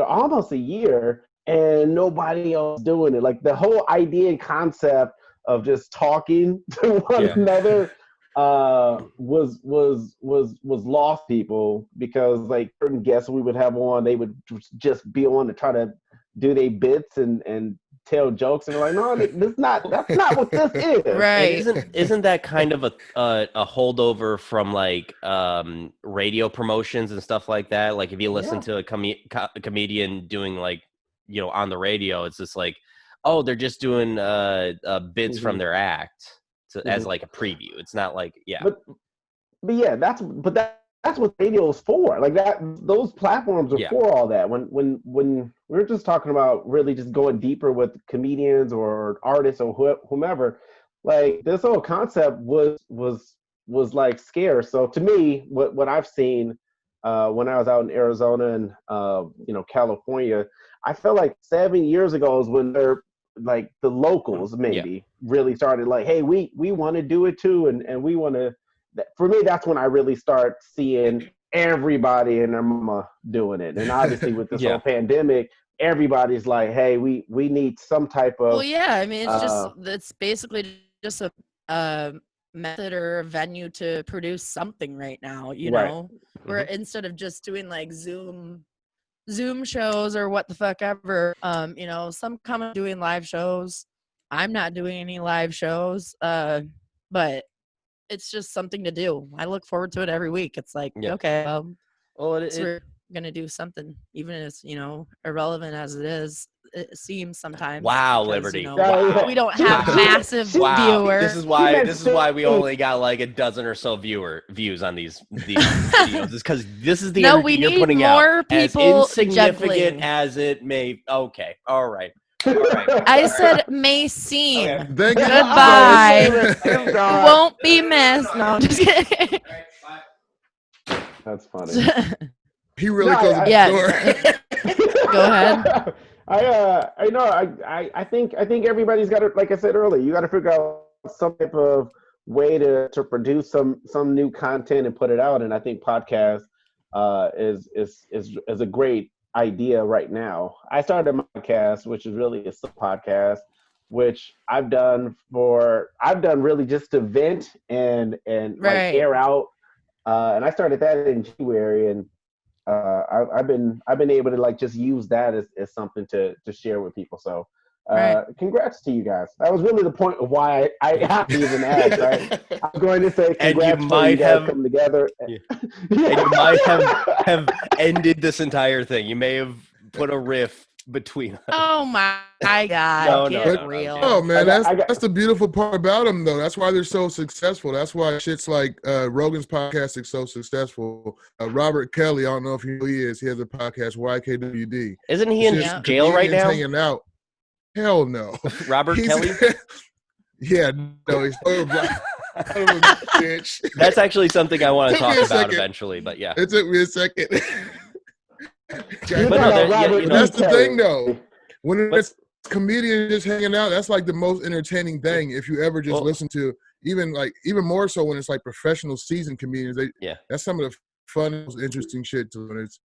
almost a year, and nobody else doing it. Like the whole idea and concept of just talking to one another was lost people, because like certain guests we would have on, they would just be on to try to do their bits and tell jokes, and we're like, no, that's not what this is. Right. Isn't that kind of a holdover from like radio promotions and stuff like that? Like if you listen to a comedian doing like on the radio, it's just like, oh, they're just doing bits from their act as like a preview. It's not like But yeah, that's what radio is for. Like that, those platforms are for all that. When we're just talking about really just going deeper with comedians or artists or whomever, like this whole concept was like scarce. So to me, what I've seen when I was out in Arizona and California, I felt like 7 years ago is when they're like the locals maybe really started like, hey, we want to do it too, and we want to. For me, that's when I really start seeing everybody and their mama doing it. And obviously with this whole pandemic, everybody's like, hey, we need some type of. Well, yeah. I mean, it's basically just a method or a venue to produce something right now, you Right. know, where instead of just doing like Zoom shows or what the fuck ever, you know, some come doing live shows. I'm not doing any live shows, but it's just something to do. I look forward to it every week. It's like, okay, well, so we're gonna do something, even if it's, you know, irrelevant as it is. It seems sometimes. Wow, because, Liberty. you know, Wow. we don't have massive viewers. This is why we only got like a dozen or so views on these videos. Is because this is the energy you're putting out. As insignificant as it may. Okay, all right. I said may seem. Okay. Goodbye. It won't be missed. No, I'm just kidding. That's funny. He really closed the door. Go ahead. I think everybody's got to, like I said earlier, you got to figure out some type of way to produce some new content and put it out. And I think podcast is a great idea right now. I started a podcast, which is really a podcast, which I've done really just to vent and like air out. And I started that in January, and I've been able to like just use that as something to share with people. So congrats to you guys. That was really the point of why I have to even ask. Right? I'm going to say congrats for you guys coming together. And you might have ended this entire thing. You may have put a riff between us. Oh my God. Get real. Oh man, that's the beautiful part about them though. That's why they're so successful. That's why shit's like Rogan's podcast is so successful. Robert Kelly, I don't know if you know who he is. He has a podcast, YKWd. Isn't he in jail right now? Hanging out. Hell no. Robert Kelly? Yeah, no, he's bitch. That's actually something I want to talk about eventually, but yeah. It took me a second. But that's the thing though. When it's comedians just hanging out, that's like the most entertaining thing. If you ever just listen to even more so when it's like professional seasoned comedians, that's some of the fun, most interesting shit to when it's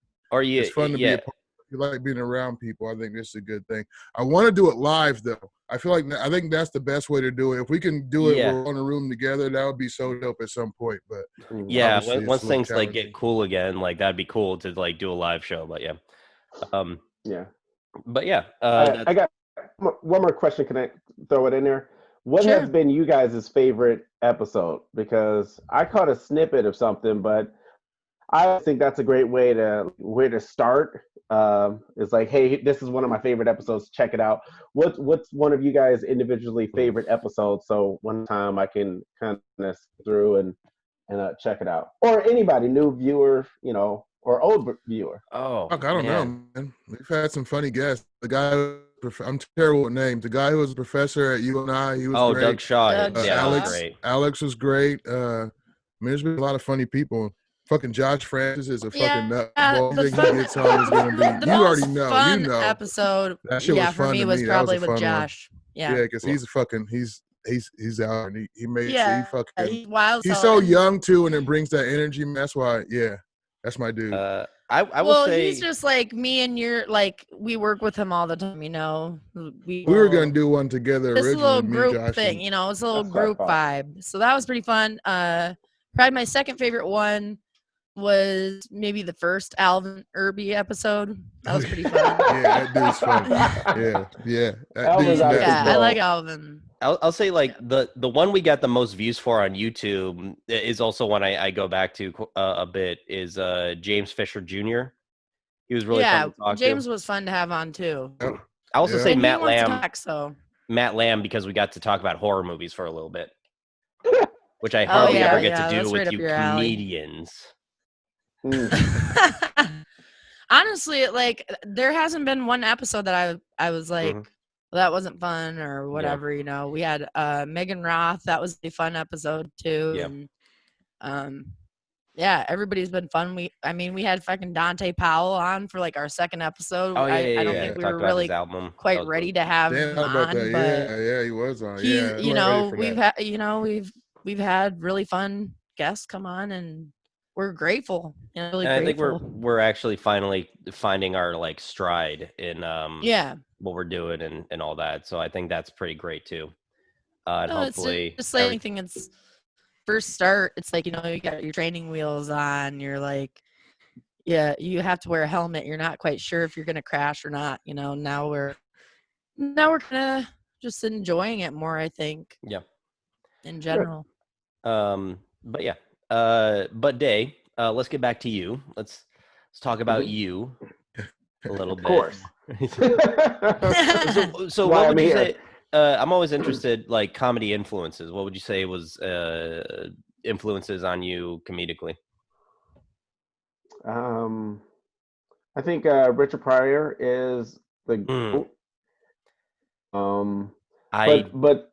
fun to be a part. If you like being around people, I think this is a good thing. I want to do it live though. I think that's the best way to do it. If we can do it we're in a room together, that would be so dope at some point. But once things like get cool again, like that'd be cool to like do a live show. But I got one more question. Can I throw it in there? What has been you guys' favorite episode? Because I caught a snippet of something, but I think that's a great way to start. It's like, hey, this is one of my favorite episodes. Check it out. What's one of you guys' individually favorite episodes? So one time I can kind of through and check it out. Or anybody, new viewer, you know, or old viewer. Oh, I don't know, man. We've had some funny guests. The guy, I'm terrible with names. The guy who was a professor at UNI, he was great. Doug Shaw. Alex was great. I mean, there's been a lot of funny people. Fucking Josh Francis is a fucking nutball. You think he gets on is gonna be? You already know. Fun you know. Episode. That shit was fun for me to was me. probably That was with Josh. One. Yeah, because he's a fucking he's out and he made he fucking he's wild. He's so young too, and it brings that energy. That's why. Yeah, that's my dude. I will say he's just like me and you're like we work with him all the time. You know, we were gonna do one together. This originally, little group thing. You know, it's a little group vibe. So that was pretty fun. Probably my second favorite one was maybe the first Alvin Irby episode. That was pretty fun. Yeah, that dude's fun. Yeah. I like Alvin. I'll say like the one we got the most views for on YouTube is also one I go back to a bit is James Fisher Jr. He was really fun to talk James to. was fun to have on too. I also say Matt Lamb. Matt Lamb because we got to talk about horror movies for a little bit, which I hardly ever get to do with you comedians. Honestly, like there hasn't been one episode that I was like, well, that wasn't fun or whatever. You know, we had Megan Roth. That was a fun episode too. And everybody's been fun. We had fucking Dante Powell on for like our second episode. I don't think we were really quite ready to have him on. But he was on. You know, we've had really fun guests come on and we're grateful. Really grateful. I think we're actually finally finding our like stride in what we're doing and all that. So I think that's pretty great too. And hopefully it's just anything. first start, it's like, you know, you got your training wheels on. You're like, yeah, you have to wear a helmet. You're not quite sure if you're going to crash or not. You know, now we're kind of just enjoying it more, I think. Yeah. In general. But yeah. But Day, let's get back to you. Let's talk about you a little bit. Of course. So what would you say? I'm always interested, like comedy influences. What would you say was influences on you comedically? I think Richard Pryor is the GOAT. But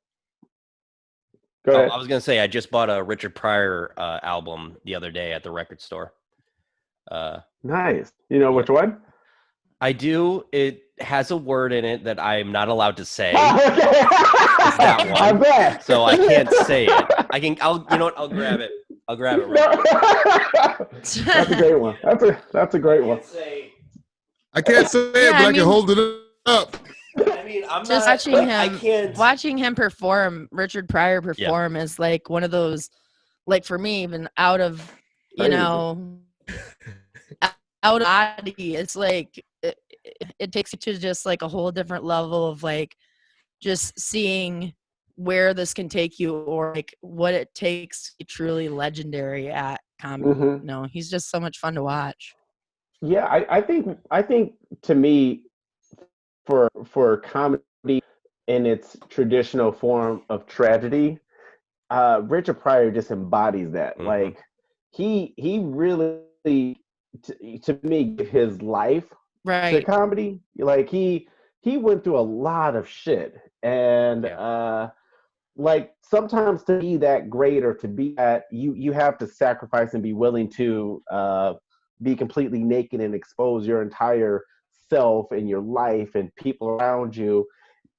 go ahead. I was gonna say I just bought a Richard Pryor album the other day at the record store. Nice. You know which one? I do. It has a word in it that I'm not allowed to say. Oh, okay. It's that one. I bet. So I can't say it. You know what? I'll grab it. I'll grab it right now. That's a great one. That's a great one. I can't say it, but I can hold it up. I mean, I'm just not, watching him. I can't. Watching him perform, Richard Pryor perform, is like one of those, like for me, even out of, you know, out of body. It's like it takes you to just like a whole different level of like just seeing where this can take you, or like what it takes to be truly legendary at comedy. Mm-hmm. No, he's just so much fun to watch. Yeah, I think to me, for comedy in its traditional form of tragedy, Richard Pryor just embodies that. Mm-hmm. Like he really, to me, gave his life to comedy. Like he went through a lot of shit, and like sometimes to be that great or to be that, you have to sacrifice and be willing to be completely naked and expose your entire self and your life and people around you.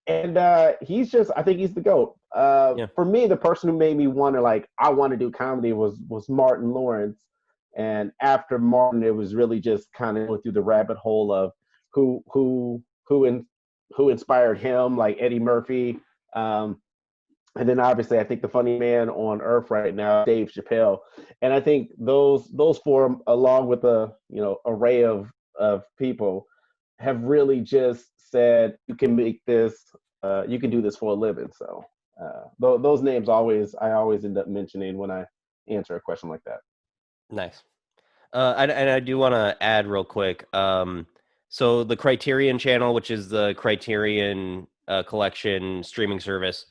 And he's just, I think he's the GOAT. For me, the person who made me want to, like, I want to do comedy was Martin Lawrence. And after Martin, it was really just kind of going through the rabbit hole of who inspired him, like Eddie Murphy. And then obviously, I think the funny man on earth right now, Dave Chappelle. And I think those four, along with a array of people, have really just said you can make this, you can do this for a living. So those names I always end up mentioning when I answer a question like that. Nice. And I do want to add real quick. So the Criterion channel, which is the Criterion collection streaming service,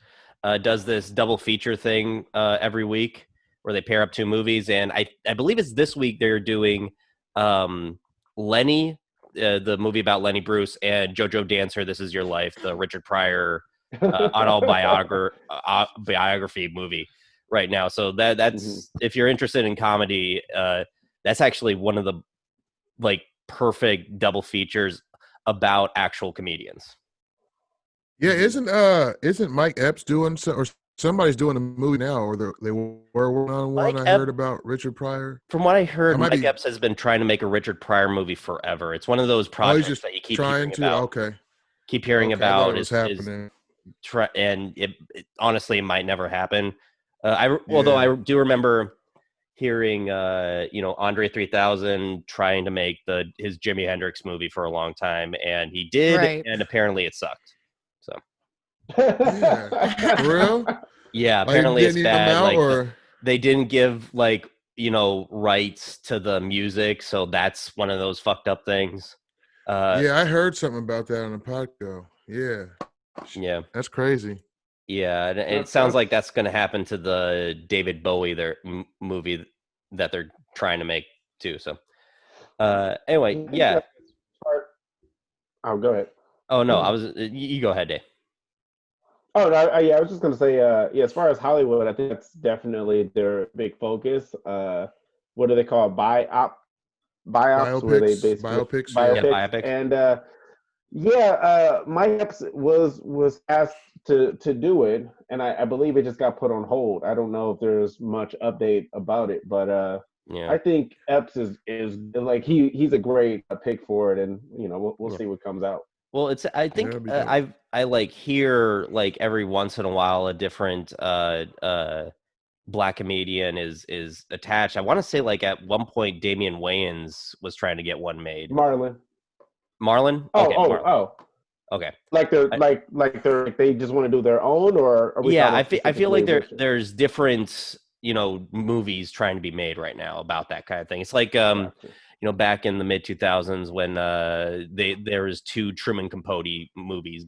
does this double feature thing every week where they pair up two movies. And I believe it's this week they're doing Lenny, the movie about Lenny Bruce, and JoJo Dancer, This Is Your Life, the Richard Pryor autobiography movie right now. So that's if you're interested in comedy, that's actually one of the like perfect double features about actual comedians. Yeah, isn't Mike Epps doing or somebody's doing a movie now, or they were working on one? I heard about Richard Pryor. From what I heard, Mike Epps has been trying to make a Richard Pryor movie forever. It's one of those projects that you keep hearing about. Okay. Keep hearing about is happening. And it honestly might never happen. Although I do remember hearing, Andre 3000 trying to make his Jimi Hendrix movie for a long time, and he did, and apparently it sucked. So, for real? Yeah, apparently it's bad. They didn't give rights to the music, so that's one of those fucked up things. I heard something about that on the podcast. Yeah, that's crazy. Yeah, and it sounds like that's going to happen to the David Bowie movie that they're trying to make too. So, anyway, yeah. Oh, go ahead. Oh no, you go ahead, Dave. Oh no, I was just gonna say, as far as Hollywood, I think that's definitely their big focus. What do they call biopics? Where they basically biopics. Biopics. And Mike Epps was asked to do it, and I believe it just got put on hold. I don't know if there's much update about it, but I think Epps is like he's a great pick for it, and we'll see what comes out. Well, I think I like hear like every once in a while a different black comedian is attached. I want to say like at one point Damian Wayans was trying to get one made. Marlon. Okay, Marlon. Okay. Like they just want to do their own, or yeah, I feel like there's different movies trying to be made right now about that kind of thing. It's like back in the mid 2000s when there was 2 Truman Capote movies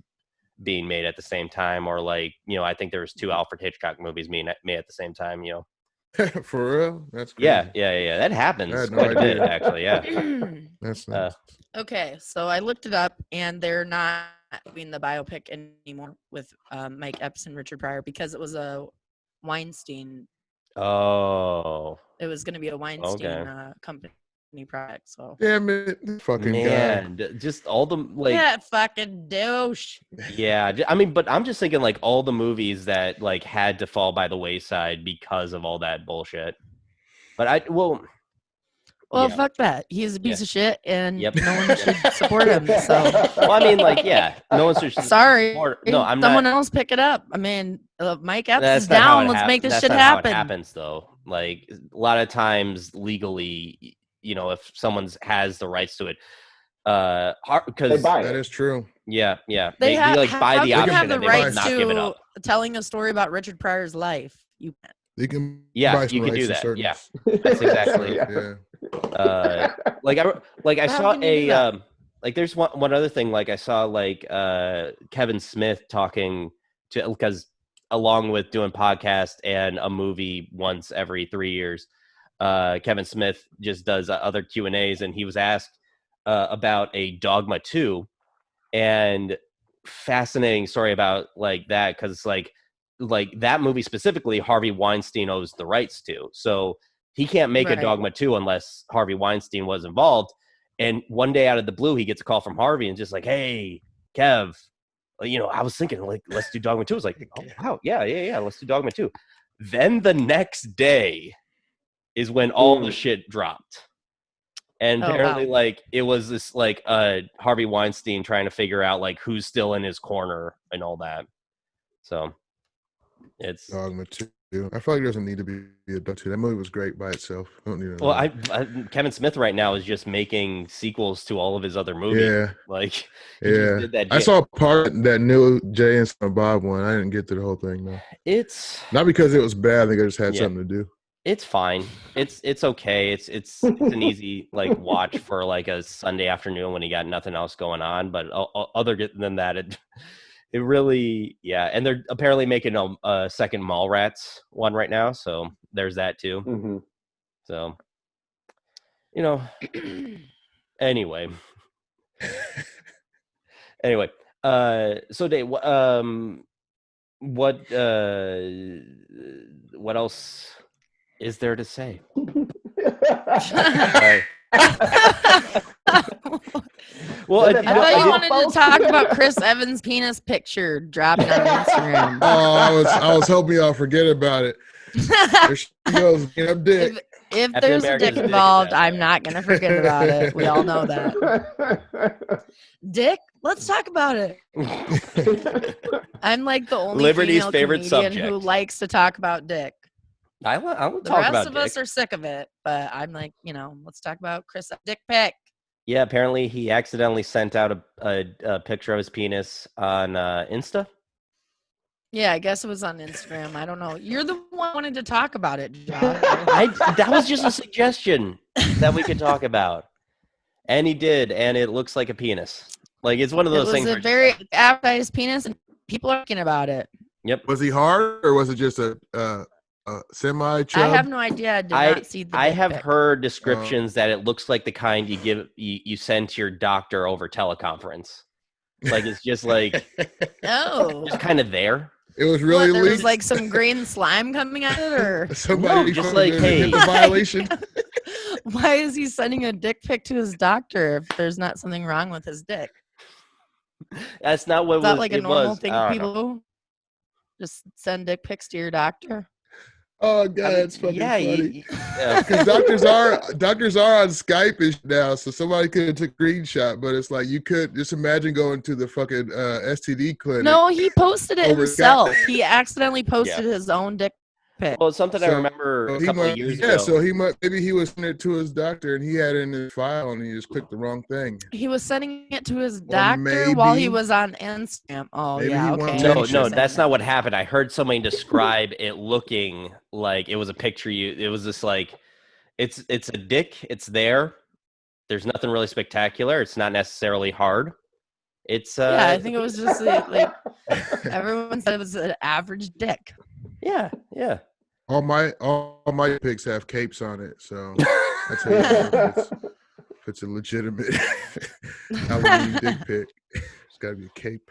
being made at the same time, or like I think there was 2 Alfred Hitchcock movies being made at the same time. For real? That's crazy. Yeah. That happens quite a bit, actually. Yeah. That's nice. Okay, so I looked it up, and they're not doing the biopic anymore with Mike Epps and Richard Pryor because it was a Weinstein. Oh. It was going to be a Weinstein company project. So. Damn it, fucking man, guy. just all the like. That fucking douche. Yeah, I mean, but I'm just thinking like all the movies that like had to fall by the wayside because of all that bullshit. But fuck that. He's a piece of shit, and no one should support him. So, well, I mean, like, no one should. Sorry, no, I'm someone not. else pick it up. I mean, Mike Epps is down. Let's make this shit happen. That's not how it happens, though. Like a lot of times, legally, if someone has the rights to it, because that is true. Yeah. They buy the option have the and they rights not give it up. Telling a story about Richard Pryor's life. You can. They can. You can do that. Yeah, that's exactly. I saw there's one other thing. Like I saw Kevin Smith talking to, because along with doing podcast and a movie once every 3 years, Kevin Smith just does other Q&As, and he was asked about a Dogma 2, and fascinating story about like that, because like that movie specifically, Harvey Weinstein owes the rights to, so he can't make a Dogma 2 unless Harvey Weinstein was involved. And one day out of the blue, he gets a call from Harvey and just like, hey, Kev, I was thinking like, let's do Dogma 2. I was like, oh, wow, yeah, let's do Dogma 2. Then the next day is when all the shit dropped. And apparently like it was this like Harvey Weinstein trying to figure out like who's still in his corner and all that. So it's Dogma 2. I feel like there doesn't need to be a Dogma 2. That movie was great by itself. I don't need to Kevin Smith right now is just making sequels to all of his other movies. Yeah. Like he just did that. I saw part of that new Jay and Silent Bob one. I didn't get to the whole thing though. It's not because it was bad. I think I just had something to do. It's fine. It's okay. It's an easy like watch for like a Sunday afternoon when you got nothing else going on. But other than that, it really, and they're apparently making a second Mallrats one right now, so there's that too. Mm-hmm. So, anyway. So Dave, what else is there to say? Well, I thought you wanted to talk about Chris Evans' penis picture dropping on Instagram. Oh, I was hoping y'all forget about it. There she goes, dick. If there's a dick involved, I'm not gonna forget about it. We all know that. Dick, let's talk about it. I'm like the only Liberty's favorite subject who likes to talk about dick. I will talk about the rest of us are sick of it, but I'm like, let's talk about Chris dick pic. Yeah, apparently he accidentally sent out a picture of his penis on Insta. Yeah, I guess it was on Instagram. I don't know. You're the one who wanted to talk about it, John. That was just a suggestion that we could talk about. And he did, and it looks like a penis. Like, it's one of those things. It was a very advertised penis, and people are talking about it. Yep. Was he hard, or was it just a semi-chub? I have no idea. I did not see the I have heard descriptions that it looks like the kind you send to your doctor over teleconference. Like, it's just like just kind of there. It was really there was like some green slime coming out of it, or somebody just like, hey, violation. Why is he sending a dick pic to his doctor if there's not something wrong with his dick? That's not what it was. Is that like a normal thing people do? Just send dick pics to your doctor? Oh god, it's fucking funny. Because doctors are on Skype now, so somebody could have took a screenshot, but it's like you could just imagine going to the fucking STD clinic. No, he posted it himself. He accidentally posted his own dick. pic. Well, it's something I remember a couple of years ago. So maybe he was sending it to his doctor and he had it in his file and he just clicked the wrong thing. He was sending it to his doctor while he was on Instagram. Oh, yeah, okay. No, that's not what happened. I heard somebody describe it looking like it was a picture. It was just like, it's a dick. It's there. There's nothing really spectacular. It's not necessarily hard. It's yeah, I think it was just like everyone said it was an average dick. Yeah. All my pics have capes on it, so that's how you know if it's a legitimate Halloween dick pic. It's got to be a cape.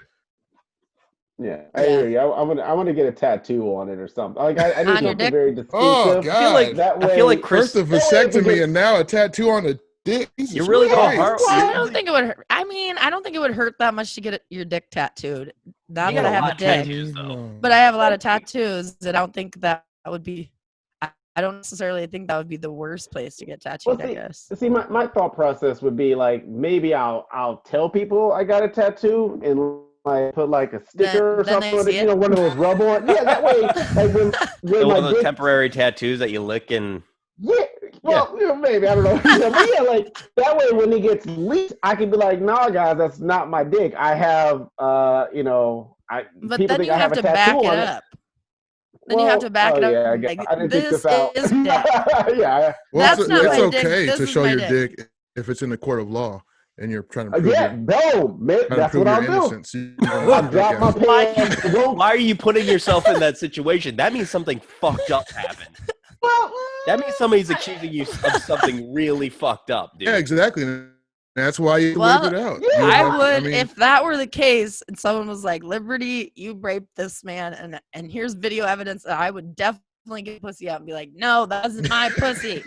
Yeah, I hear you. I want to get a tattoo on it or something. Like I need something very distinctive. Oh God! I feel like Chris, first a vasectomy and now a tattoo on a dick. You're really going hard. I don't think it would hurt. I mean, I don't think it would hurt that much to get your dick tattooed. Not that I have a dick, but I have a lot of tattoos, and I don't think that would be. I don't necessarily think that would be the worst place to get tattooed. Well, I guess. See, my thought process would be like maybe I'll tell people I got a tattoo and like put like a sticker or something, one of those rub on. Yeah, that way, like when one of those temporary tattoos that you lick and. Yeah, well, maybe I don't know. But yeah, like that way when it gets leaked, I can be like, "Nah, guys, that's not my dick. I have, But people then think you I have to a back tattoo it on up. Then you have to back it up. Yeah, like, I didn't this think this out. is dick. Yeah, well, that's not it's my okay dick. to show your dick if it's in the court of law and you're trying to prove that's what I'll do. I'll drop my pants. Why are you putting yourself in that situation? That means something fucked up happened. That means somebody's accusing you of something really fucked up, dude. Yeah, exactly. That's why you whip it out. Yeah, I would, if that were the case, and someone was like, "Liberty, you raped this man," and here's video evidence, I would definitely get pussy out and be like, "No, that wasn't my pussy."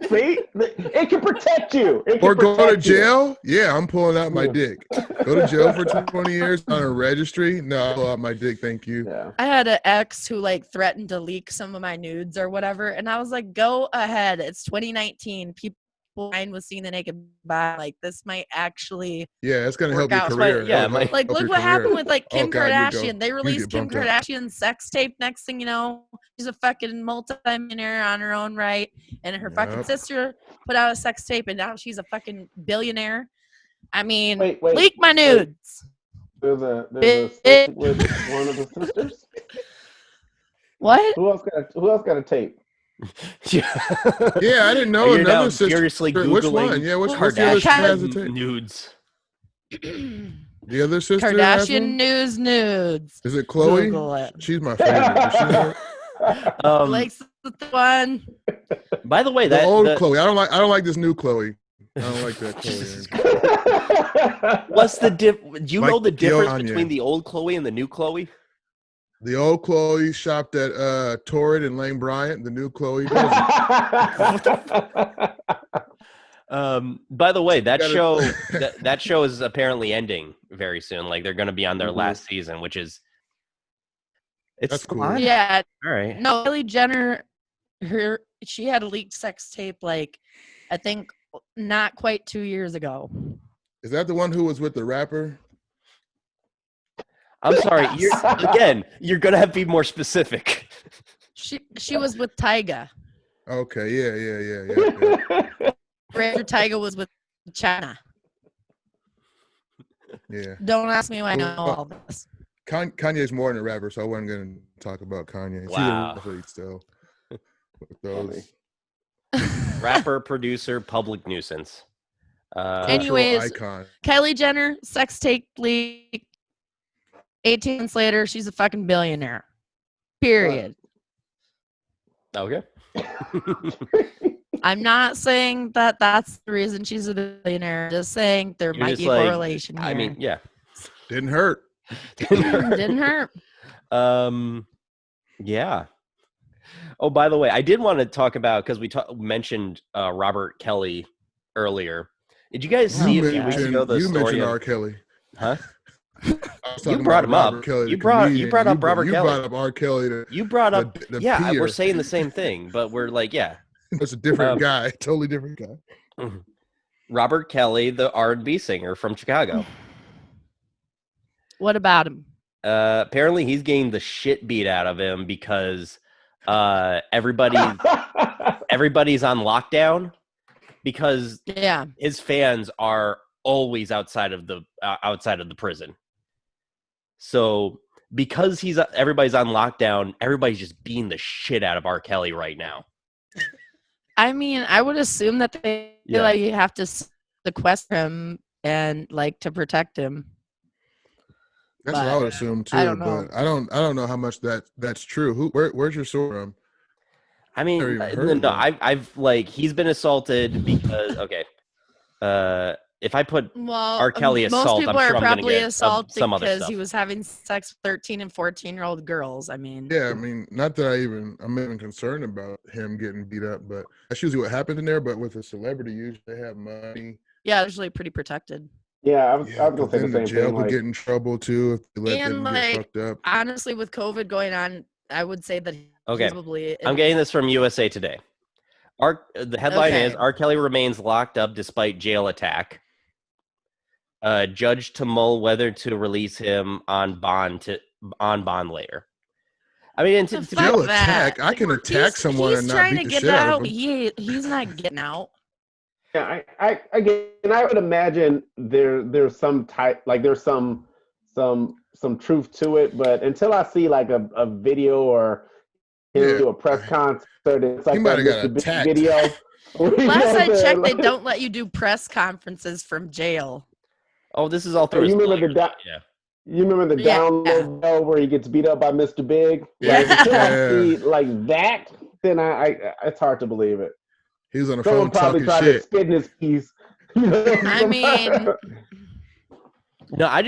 See, it can protect you. Or go to jail. Yeah, I'm pulling out my dick. Go to jail for 20 years on a registry. No, I'll pull out my dick. Thank you. Yeah. I had an ex who like threatened to leak some of my nudes or whatever, and I was like, "Go ahead. It's 2019. People was seeing the naked body. Like this might actually it's gonna help your career. Like look what happened with like Kim Kardashian. They released Kim bumped up. Kardashian's sex tape. Next thing you know, she's a fucking multi-millionaire on her own right, and her fucking sister put out a sex tape, and now she's a fucking billionaire. I mean, leak my nudes. There's a sister with one of the sisters. What? Who else got a tape? Yeah, I didn't know another sister. Furiously Googling which one? Yeah, which Kardashian has a tape? nudes. The other sister Kardashian nudes. Is it Chloe? Google it. She's my favorite. Blake's the one. By the way, the old Chloe. I don't like this new Chloe. I don't like that Chloe. What's the do you know the difference between the old Chloe and the new Chloe? The old Chloe shopped at Torrid and Lane Bryant. The new Chloe doesn't. By the way, that show is apparently ending very soon. Like they're going to be on their last season, which is that's cool. Fun. Yeah. All right. No, Kylie Jenner, she had a leaked sex tape. Like I think not quite 2 years ago. Is that the one who was with the rapper? I'm sorry. You're gonna have to be more specific. She was with Tyga. Okay. Yeah. Tyga was with China. Yeah. Don't ask me why I know all this. Kanye's more than a rapper, so I wasn't gonna talk about Kanye. Wow. Still. With those. Rapper, producer, public nuisance. Anyways, icon. Kylie Jenner sex tape leak. 18 months later, she's a fucking billionaire. Period. Okay. I'm not saying that that's the reason she's a billionaire. Just saying there might be a correlation here. I mean, yeah. Didn't hurt. Didn't hurt. Yeah. Oh, by the way, I did want to talk about, because we mentioned Robert Kelly earlier. Did you guys see a few weeks ago the story mentioned R. Kelly. Huh? You brought him up. You brought up Robert Kelly. You brought up R. Kelly. You brought up. Yeah, we're saying the same thing, but we're like, yeah. That's a different guy. Totally different guy. Robert Kelly, the R&B singer from Chicago. What about him? Apparently, he's getting the shit beat out of him because everybody's on lockdown because his fans are always outside of the prison. So because everybody's on lockdown, everybody's just beating the shit out of R. Kelly right now. I mean, I would assume that they like have to sequester him and like to protect him. That's what I would assume too. I don't know. But I don't know how much that's true. Where's your source from? I mean, no, I've like he's been assaulted because if I put R. Kelly assault, most people I'm sure are probably assaulted some other stuff. Because he was having sex with 13 and 14-year-old girls. I mean, yeah, I mean, not that I'm even concerned about him getting beat up, but that's usually what happens in there. But with a celebrity, usually they have money. Yeah, usually pretty protected. Yeah, I was gonna say the same jail thing. Could get in trouble too if they let them get fucked up. Honestly, with COVID going on, I would say that probably. I'm getting this from USA Today. The headline is R. Kelly remains locked up despite jail attack. Judge to mull whether to release him on bond later. I mean, jail attack. I can attack someone and not beat the shit out of him. He's not getting out. Yeah, I would imagine there's some type, like there's some truth to it, but until I see like a video or do a press concert, it's like that Mr. Big video. Last I checked, they don't let you do press conferences from jail. Oh, this is all through. You remember You remember the download where he gets beat up by Mr. Big? Like that, then it's hard to believe it. He was on the phone talking shit. To spit in his piece. I mean, no, I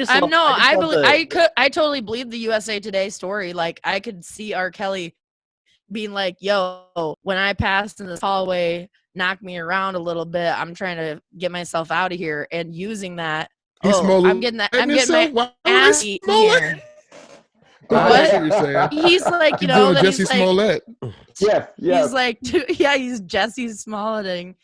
totally believe the USA Today story. Like, I could see R. Kelly being like, "Yo, when I passed in this hallway, knock me around a little bit. I'm trying to get myself out of here," and using that. I'm getting my ass eaten here. He's like, you know, Jesse Smollett. Yes. He's like, he's Jesse Smolletting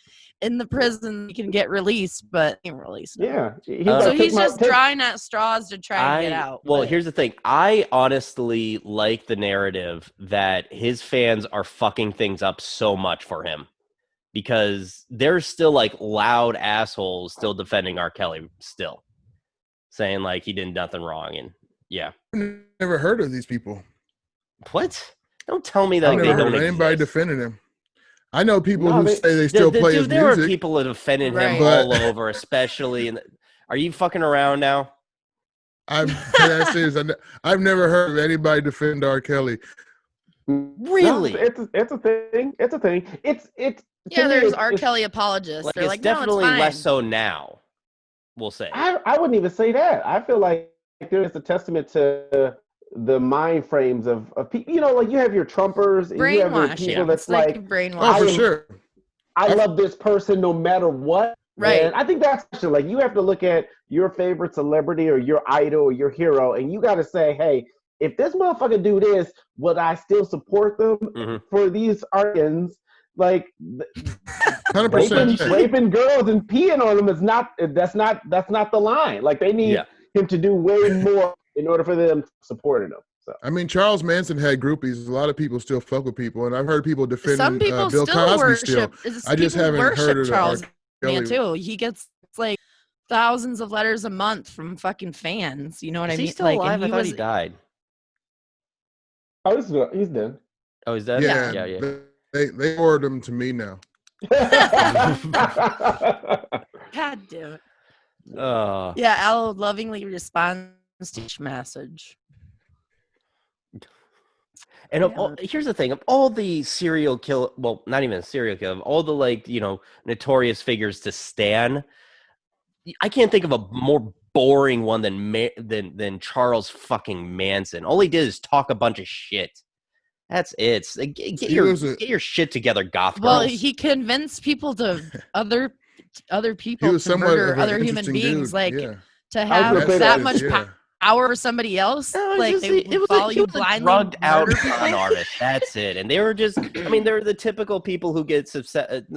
in the prison. He can get released, but he can't release. Yeah. So he's just drawing at straws to try and get out. Well, here's the thing. I honestly like the narrative that his fans are fucking things up so much for him. Because there's still like loud assholes still defending R. Kelly, still saying like he did nothing wrong, and I've never heard of these people. What? Don't tell me that I've they never don't heard anybody defending him. I know people who say they still play his music. There are people that defended him all over, especially. Are you fucking around now? I've never heard of anybody defend R. Kelly. Really? No, it's a thing. It's a thing. It's there's R. Kelly apologists. Like, They're like, definitely no, it's fine. less so now. We'll say. I wouldn't even say that. I feel like there's a testament to the mind frames of people. You know, like you have your Trumpers, and you have your people that's like brainwash. Oh, for sure. I love this person no matter what. Right. And I think that's like you have to look at your favorite celebrity or your idol or your hero, and you got to say, hey, if this motherfucker do this, would I still support them for these arguments? Like 100%. raping girls and peeing on them is not that's not the line. Like they need him to do way more in order for them to support him. So I mean, Charles Manson had groupies. A lot of people still fuck with people, and I've heard people defending some people Bill still Cosby. I just haven't heard of Charles Manson too. He gets like thousands of letters a month from fucking fans. You know what I mean? Is he still alive? I thought he died. Oh, he's dead. Oh, he's dead? Yeah. They ordered them to me now. God damn it. Oh. Yeah, Al lovingly responds to each message. And here's the thing: of all the serial kill, well, not even a serial kill, of all the like notorious figures to stan, I can't think of a more boring one than Charles fucking Manson. All he did is talk a bunch of shit. That's it. Like, get your shit together, goth girls. Well, he convinced people to other people to murder other human beings, to have that much power over somebody else. No, like it was follow you blindly, drugged out con artist. That's it. And they were just, I mean, they're the typical people who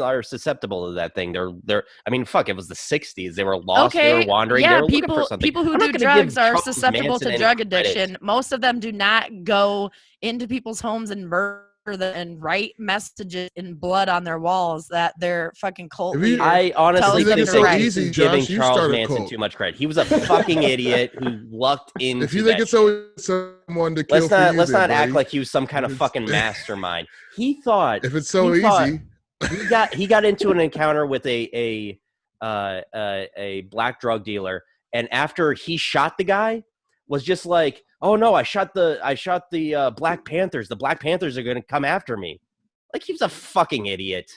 are susceptible to that thing. They're. I mean, fuck, it was the '60s. They were lost. Okay. They were wandering. Yeah, they were looking for something. People who do drugs are susceptible to drug addiction. Most of them do not go into people's homes and murder and write messages in blood on their walls that their fucking cult leader. I honestly tells them think to that write. this is giving Charles Manson too much credit. He was a fucking idiot who lucked into If you think it's always someone to kill for you, let's not act buddy. like he was some kind of fucking mastermind. He thought if it's so easy, he got into an encounter with a black drug dealer, and after he shot the guy, was just like, oh no, I shot the Black Panthers. The Black Panthers are going to come after me. Like, he was a fucking idiot.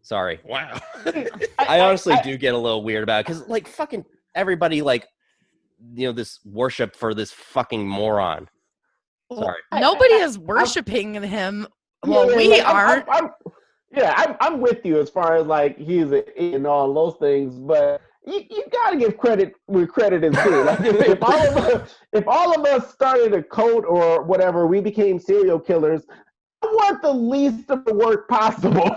Sorry. Wow. I honestly do get a little weird about it because, like, fucking everybody, like, you know, this worship for this fucking moron. Sorry. Nobody is worshiping him. Well, we aren't. I'm with you as far as like he's and all those things, but you gotta give credit where credit is due. Like if all of us started a cult or whatever, we became serial killers. I want the least of the work possible.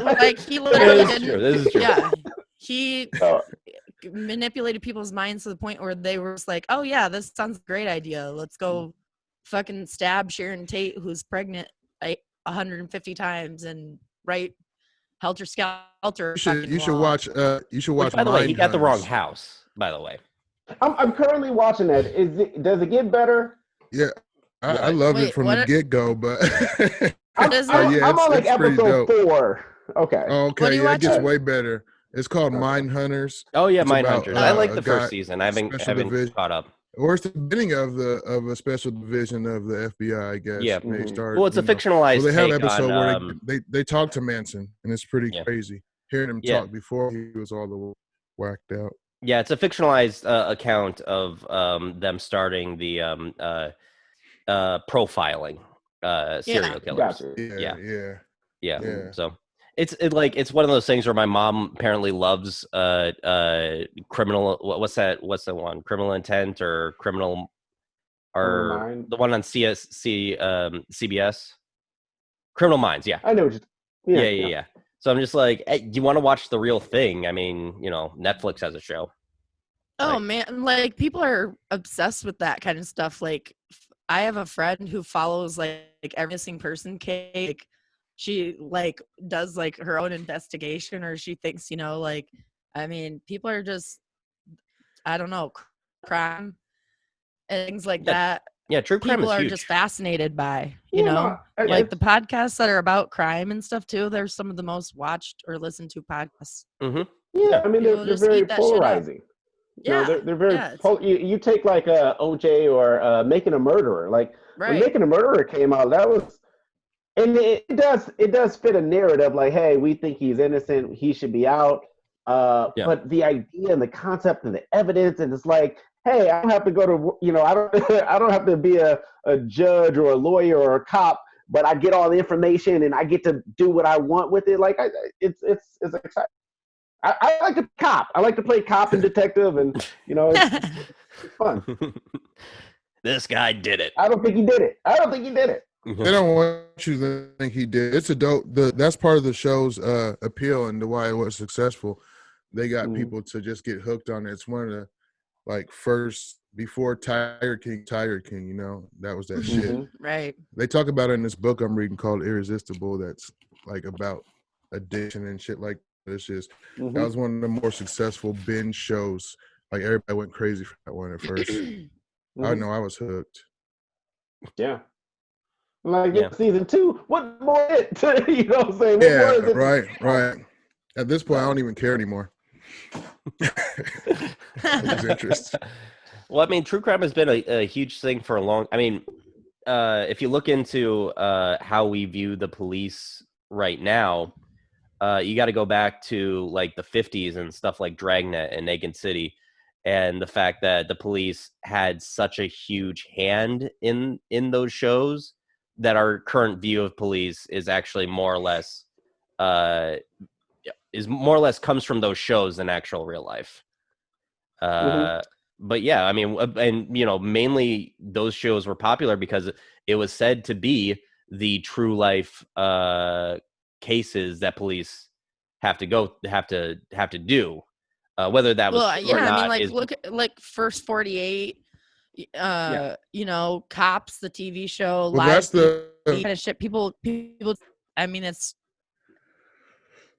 Like he literally didn't. This is true. Yeah, he manipulated people's minds to the point where they were just like, "Oh yeah, this sounds a great idea. Let's go fucking stab Sharon Tate, who's pregnant 150 times, and write Helter Skelter." You should watch. By the way, he got the wrong house. By the way, I'm currently watching that. Does it get better? Yeah, I love it from the get go, but I'm on like episode 4. Okay. Oh, okay, yeah, it gets way better. It's called Mind Hunters. Oh yeah, It's Mind about, Hunters. I like the first season. I haven't caught up. Or it's the beginning of a special division of the FBI, I guess. Yeah. They start, well, it's a fictionalized. Well, they have an take episode on, where they talk to Manson, and it's pretty crazy hearing him talk before he was all the whacked out. Yeah, it's a fictionalized account of them starting the profiling serial killers. Gotcha. Yeah. So it's one of those things where my mom apparently loves criminal. What's the one? Criminal Intent or Criminal, or the one on CBS. Criminal Minds. Yeah, I know. Yeah. So I'm just like, hey, you want to watch the real thing? I mean, you know, Netflix has a show. Oh man, like people are obsessed with that kind of stuff. Like I have a friend who follows like every missing person case. Like, she like does like her own investigation, or she thinks, you know, like, I mean, people are just, I don't know, crime and things like that. Yeah, true crime people is are huge. just fascinated by, you know, like the podcasts that are about crime and stuff too. They're some of the most watched or listened to podcasts. Mm-hmm. Yeah, I mean, they're very polarizing. Yeah, they're very. You take like OJ or Making a Murderer. Like when Making a Murderer came out, that was, and it does fit a narrative. Like, hey, we think he's innocent. He should be out. But the idea and the concept and the evidence, and it's like, hey, I don't have to go to, you know, I don't have to be a judge or a lawyer or a cop, but I get all the information and I get to do what I want with it. Like, it's exciting. I like to be cop. I like to play cop and detective, and you know, it's fun. This guy did it. I don't think he did it. They don't want you to think he did. It's a dope. That's part of the show's appeal and why it was successful. They got people to just get hooked on it. It's one of the like first before Tiger King. You know, that was that shit. Right. They talk about it in this book I'm reading called Irresistible. That's like about addiction and shit like. It's just that was one of the more successful binge shows. Like everybody went crazy for that one at first. I know I was hooked. Yeah. Like season 2, what more it? You know what I'm saying? Right. At this point, I don't even care anymore. Lose interest. Well, I mean, true crime has been a huge thing for a long. I mean, if you look into how we view the police right now. You got to go back to like the 50s and stuff like Dragnet and Naked City, and the fact that the police had such a huge hand in those shows that our current view of police is actually more or less comes from those shows than actual real life. But yeah, I mean, and you know, mainly those shows were popular because it was said to be the true life cases that police have to do, whether that was I mean, not like is, look at like First 48, You know, Cops, the TV show, Well, live that's the kind of shit. People. I mean,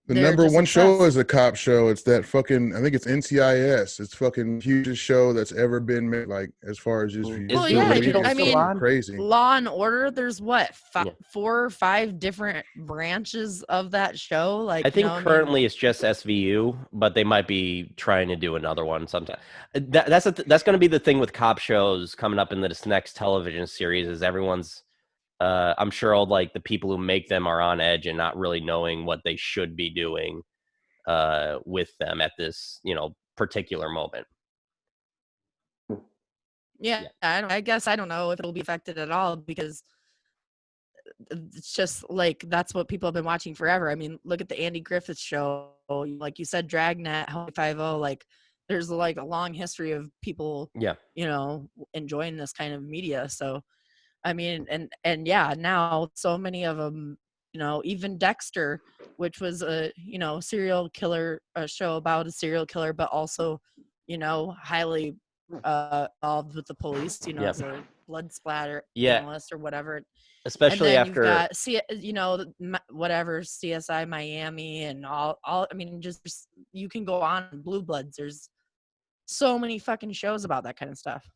The they're number just one show obsessed. is a cop show. It's that fucking, I think it's NCIS. It's fucking hugest show that's ever been made, like, as far as just views. Well, the yeah, original I It's mean, fucking crazy. Law and Order. There's what Yeah. 4 or 5 different branches of that show. Like, I think you know, currently it's just SVU, but they might be trying to do another one sometime. That's going to be the thing with cop shows coming up in this next television series. Is everyone's, I'm sure all like the people who make them are on edge and not really knowing what they should be doing with them at this, particular moment. Yeah, I guess I don't know if it'll be affected at all because it's just like that's what people have been watching forever. I mean, look at the Andy Griffith show, like you said, Dragnet, Hawaii Five-0. Like, there's like a long history of people, enjoying this kind of media. So, I mean, and yeah, now so many of them, even Dexter, which was a serial killer, a show about a serial killer, but also, highly involved with the police, as a blood splatter analyst or whatever. Especially and then after you've got whatever CSI Miami and all. I mean, just you can go on Blue Bloods. There's so many fucking shows about that kind of stuff.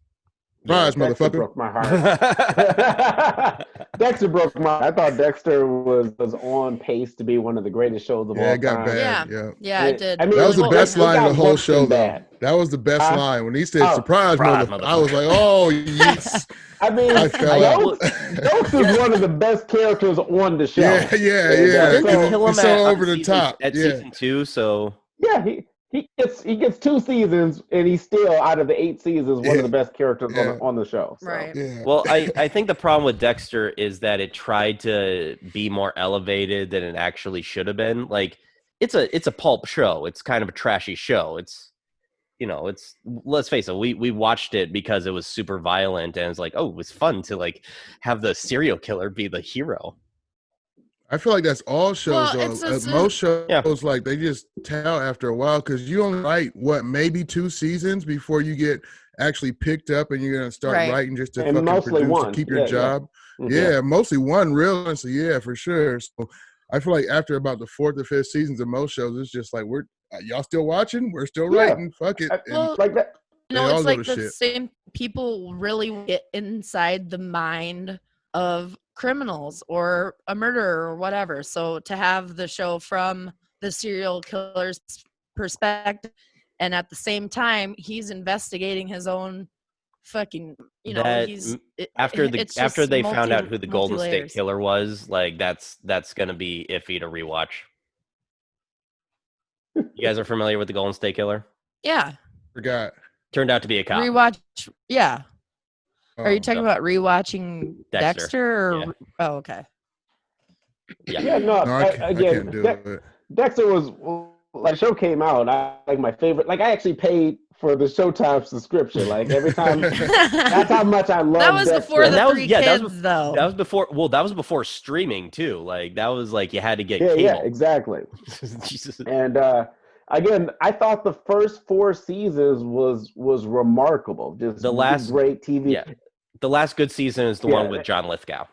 Surprise, Dexter motherfucker. broke my heart. Dexter broke my heart. I thought Dexter was on pace to be one of the greatest shows of all time. Yeah, it got bad. Yeah, it did. I mean, that was the best line of the whole show, bad. though. That was the best line. When he said, surprise, motherfucker. I was like, oh, yes. I mean, Ghost is one of the best characters on the show. Yeah. Didn't they kill him so over the top. At season 2, so... Yeah, he gets 2 seasons, and he's still, out of the 8 seasons, one of the best characters on the show. So. Right. Yeah. Well, I think the problem with Dexter is that it tried to be more elevated than it actually should have been. Like, it's a pulp show. It's kind of a trashy show. It's let's face it, we watched it because it was super violent, and it's like, oh, it was fun to like have the serial killer be the hero. I feel like that's all shows. Well, most shows, like, they just tell after a while because you only write maybe 2 seasons before you get actually picked up, and you're gonna start writing just to fucking produce to keep your job. Yeah, mostly one, real. So yeah, for sure. So I feel like after about the 4th or 5th seasons of most shows, it's just like y'all still watching? We're still writing. Fuck it. Well, like that. It's like the same people really get inside the mind of criminals or a murderer or whatever. So to have the show from the serial killer's perspective, and at the same time he's investigating his own fucking, after they found out who the Golden State Killer was, like that's gonna be iffy to rewatch. You guys are familiar with the Golden State Killer? Yeah. Forgot. Turned out to be a cop. Rewatch. Yeah. Are you talking about rewatching Dexter? Or, Oh, okay. Yeah, no, I can't do it. Dexter was, like, show came out, my favorite. Like, I actually paid for the Showtime subscription. Like, every time. That's how much I love That was Dexter. before the 3 kids, though. That was before streaming, too. Like, that was like you had to get cable. Yeah, exactly. Jesus. And, again, I thought the first 4 seasons was remarkable. Just the last great TV. Yeah. The last good season is the one with John Lithgow.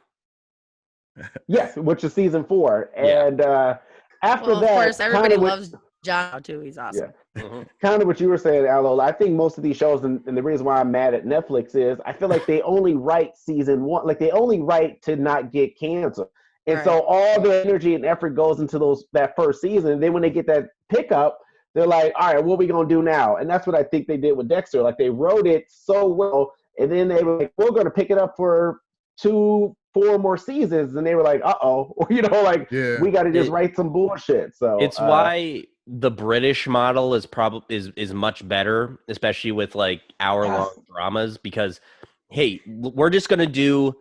Yes, which is season 4. And after that, of course, everybody loves John too. He's awesome. Yeah. Mm-hmm. Kind of what you were saying, Alola. I think most of these shows, and the reason why I'm mad at Netflix is I feel like they only write season 1. Like, they only write to not get canceled. And so all the energy and effort goes into that first season. And then when they get that pickup, they're like, all right, what are we going to do now? And that's what I think they did with Dexter. Like, they wrote it so well, and then they were like, we're going to pick it up for 2-4 more seasons. And they were like, uh-oh. We got to just write some bullshit. So it's why the British model is is much better, especially with like hour-long dramas, because, hey, we're just going to do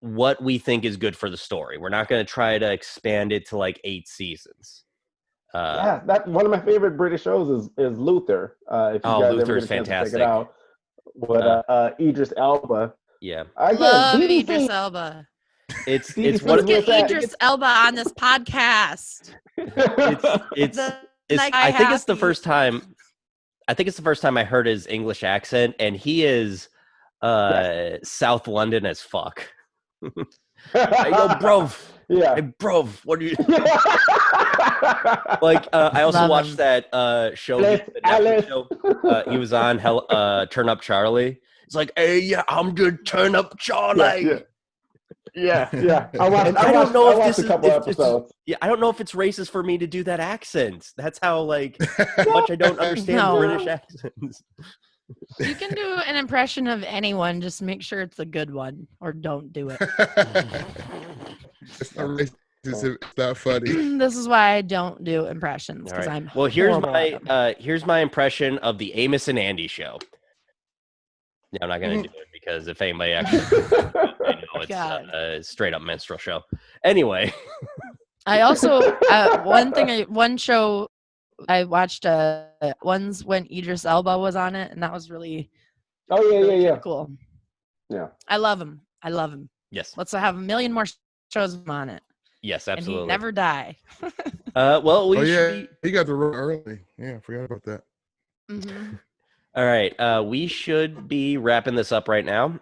what we think is good for the story. We're not going to try to expand it to like 8 seasons. That's one of my favorite British shows is Luther. If you guys Luther is ever get a chance to fantastic. check it out. With Idris Elba. Yeah, love Idris Elba. Let's get Idris Elba on this podcast. I think it's the first time I heard his English accent, and he is South London as fuck. Hey, yo, bro. Yeah. Hey, bro, what are you? Like, I also Love watched him. that show, the Netflix Alice. show. He was on Turn Up Charlie. It's like, hey, yeah, I'm the Turn Up Charlie. Yeah. I don't know if watched this a couple is episodes. yeah, I don't know if it's racist for me to do that accent. That's how like much I don't understand No. British accents. You can do an impression of anyone. Just make sure it's a good one, or don't do it. It's not racist. It's not funny. This is why I don't do impressions, All because right. I'm Well, here's horrible at my them. here's my impression of the Amos and Andy show. Yeah, I'm not gonna do it because if anybody actually, I know it's God. a straight up minstrel show. Anyway, I also one show I watched one's when Idris Elba was on it, and that was really Yeah. cool. Yeah. I love him. yes, Let's have a million more shows of him on it, yes, and absolutely. he never die. Well, we should be. He got the run early. Yeah, I forgot about that. Mm-hmm. All right, we should be wrapping this up right now.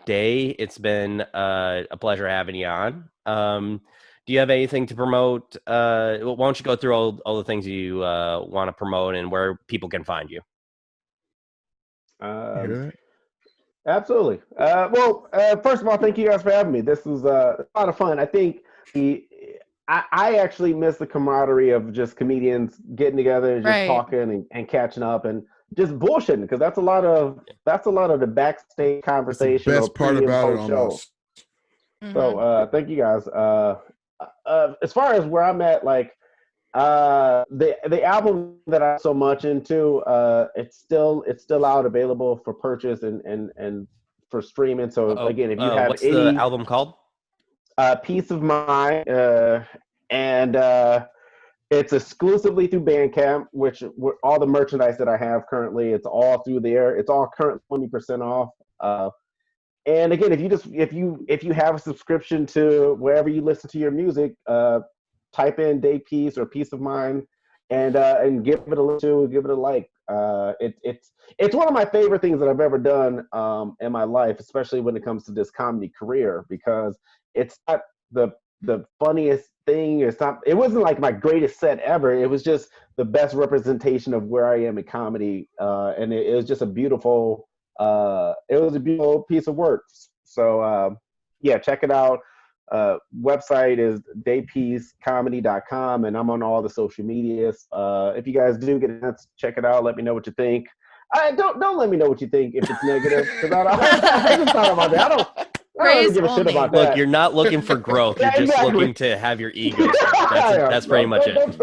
Day, it's been a pleasure having you on. Do you have anything to promote? Why don't you go through all the things you want to promote and where people can find you? Hear that? Absolutely. First of all, thank you guys for having me. This was a lot of fun. I think I actually miss the camaraderie of just comedians getting together and just talking and catching up and just bullshitting, because that's a lot of the backstage conversation. That's the best part about it almost. Mm-hmm. So thank you guys. As far as where I'm at, like the album that I'm so much into, it's still out available for purchase and for streaming. So again, if you have what's the album called? Peace of Mind, and it's exclusively through Bandcamp, which all the merchandise that I have currently, it's all through there. It's all currently 20% off. And again, if you have a subscription to wherever you listen to your music, type in Day Peace or Peace of Mind, and give it a listen, give it a like. It's one of my favorite things that I've ever done in my life, especially when it comes to this comedy career, because it's not the funniest thing. It wasn't like my greatest set ever. It was just the best representation of where I am in comedy, and it was just a beautiful. It was a beautiful piece of work. So yeah, check it out. Website is daypeacecomedy.com, and I'm on all the social medias. If you guys do get a chance to check it out, let me know what you think. Don't let me know what you think if it's negative, because I just thought about that. I don't really give a shit about that. Look, you're not looking for growth. You're just looking to have your ego. That's pretty much it.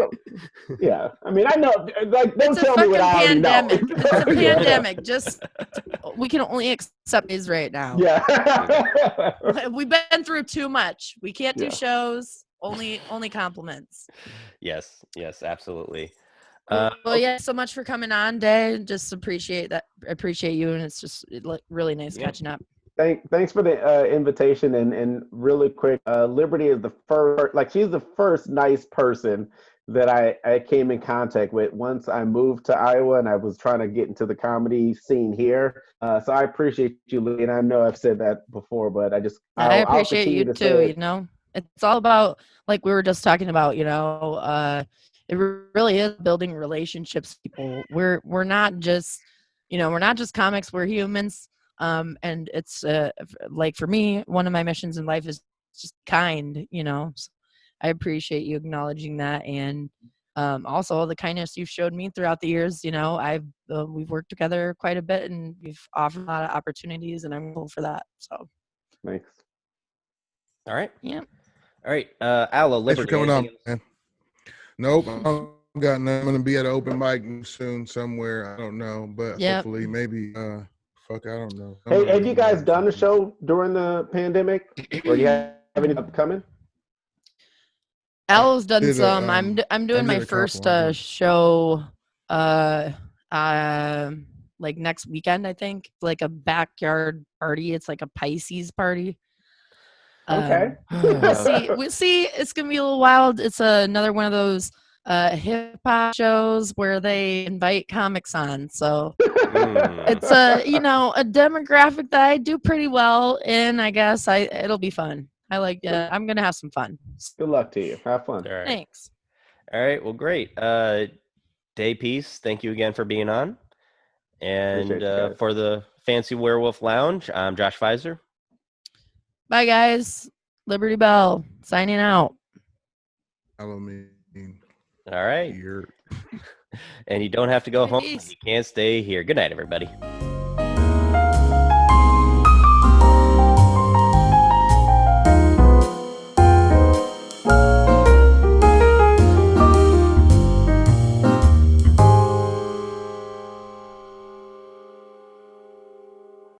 Yeah, I mean, I know. Like, don't tell me what I already know. It's a pandemic. Just we can only accept these right now. Yeah, we've been through too much. We can't do shows. Only compliments. Yes, absolutely. Well, yeah, so much for coming on, Day. Just appreciate you, and it's just really nice catching up. Thanks for the invitation, and really quick, Liberty is the first, like, she's the first nice person that I came in contact with once I moved to Iowa and I was trying to get into the comedy scene here. So I appreciate you, Lee, and I know I've said that before, but I appreciate you too. You know, it's all about, like we were just talking about, it really is building relationships. People, we're not just comics. We're humans. And it's like, for me, one of my missions in life is just kind, so I appreciate you acknowledging that, and also all the kindness you've showed me throughout the years. We've worked together quite a bit, and we've offered a lot of opportunities, and I'm grateful for that. So thanks. All right. Yeah. All right. Allo, Liberty. Thanks for coming on, man. Nope. I don't got nothing. I'm gonna be at an open mic soon somewhere. I don't know, but hopefully maybe I don't know. Hey, have you guys done a show during the pandemic, or do you have any upcoming? Al's done some. I'm doing my first show like next weekend, I think. Like a backyard party. It's like a Pisces party. Okay. We'll see. It's gonna be a little wild. It's another one of those hip hop shows where they invite comics on. So Mm. it's a a demographic that I do pretty well in. I guess it'll be fun. I like. I'm gonna have some fun. Good luck to you. Have fun. All right. Thanks. All right. Well, great. Day Peace, thank you again for being on. And Appreciate you guys. for the Fancy Werewolf Lounge, I'm Josh Pfizer. Bye, guys. Liberty Bell signing out. Halloween. All right. Here. And you don't have to go home. Peace. You can't stay here. Good night, everybody.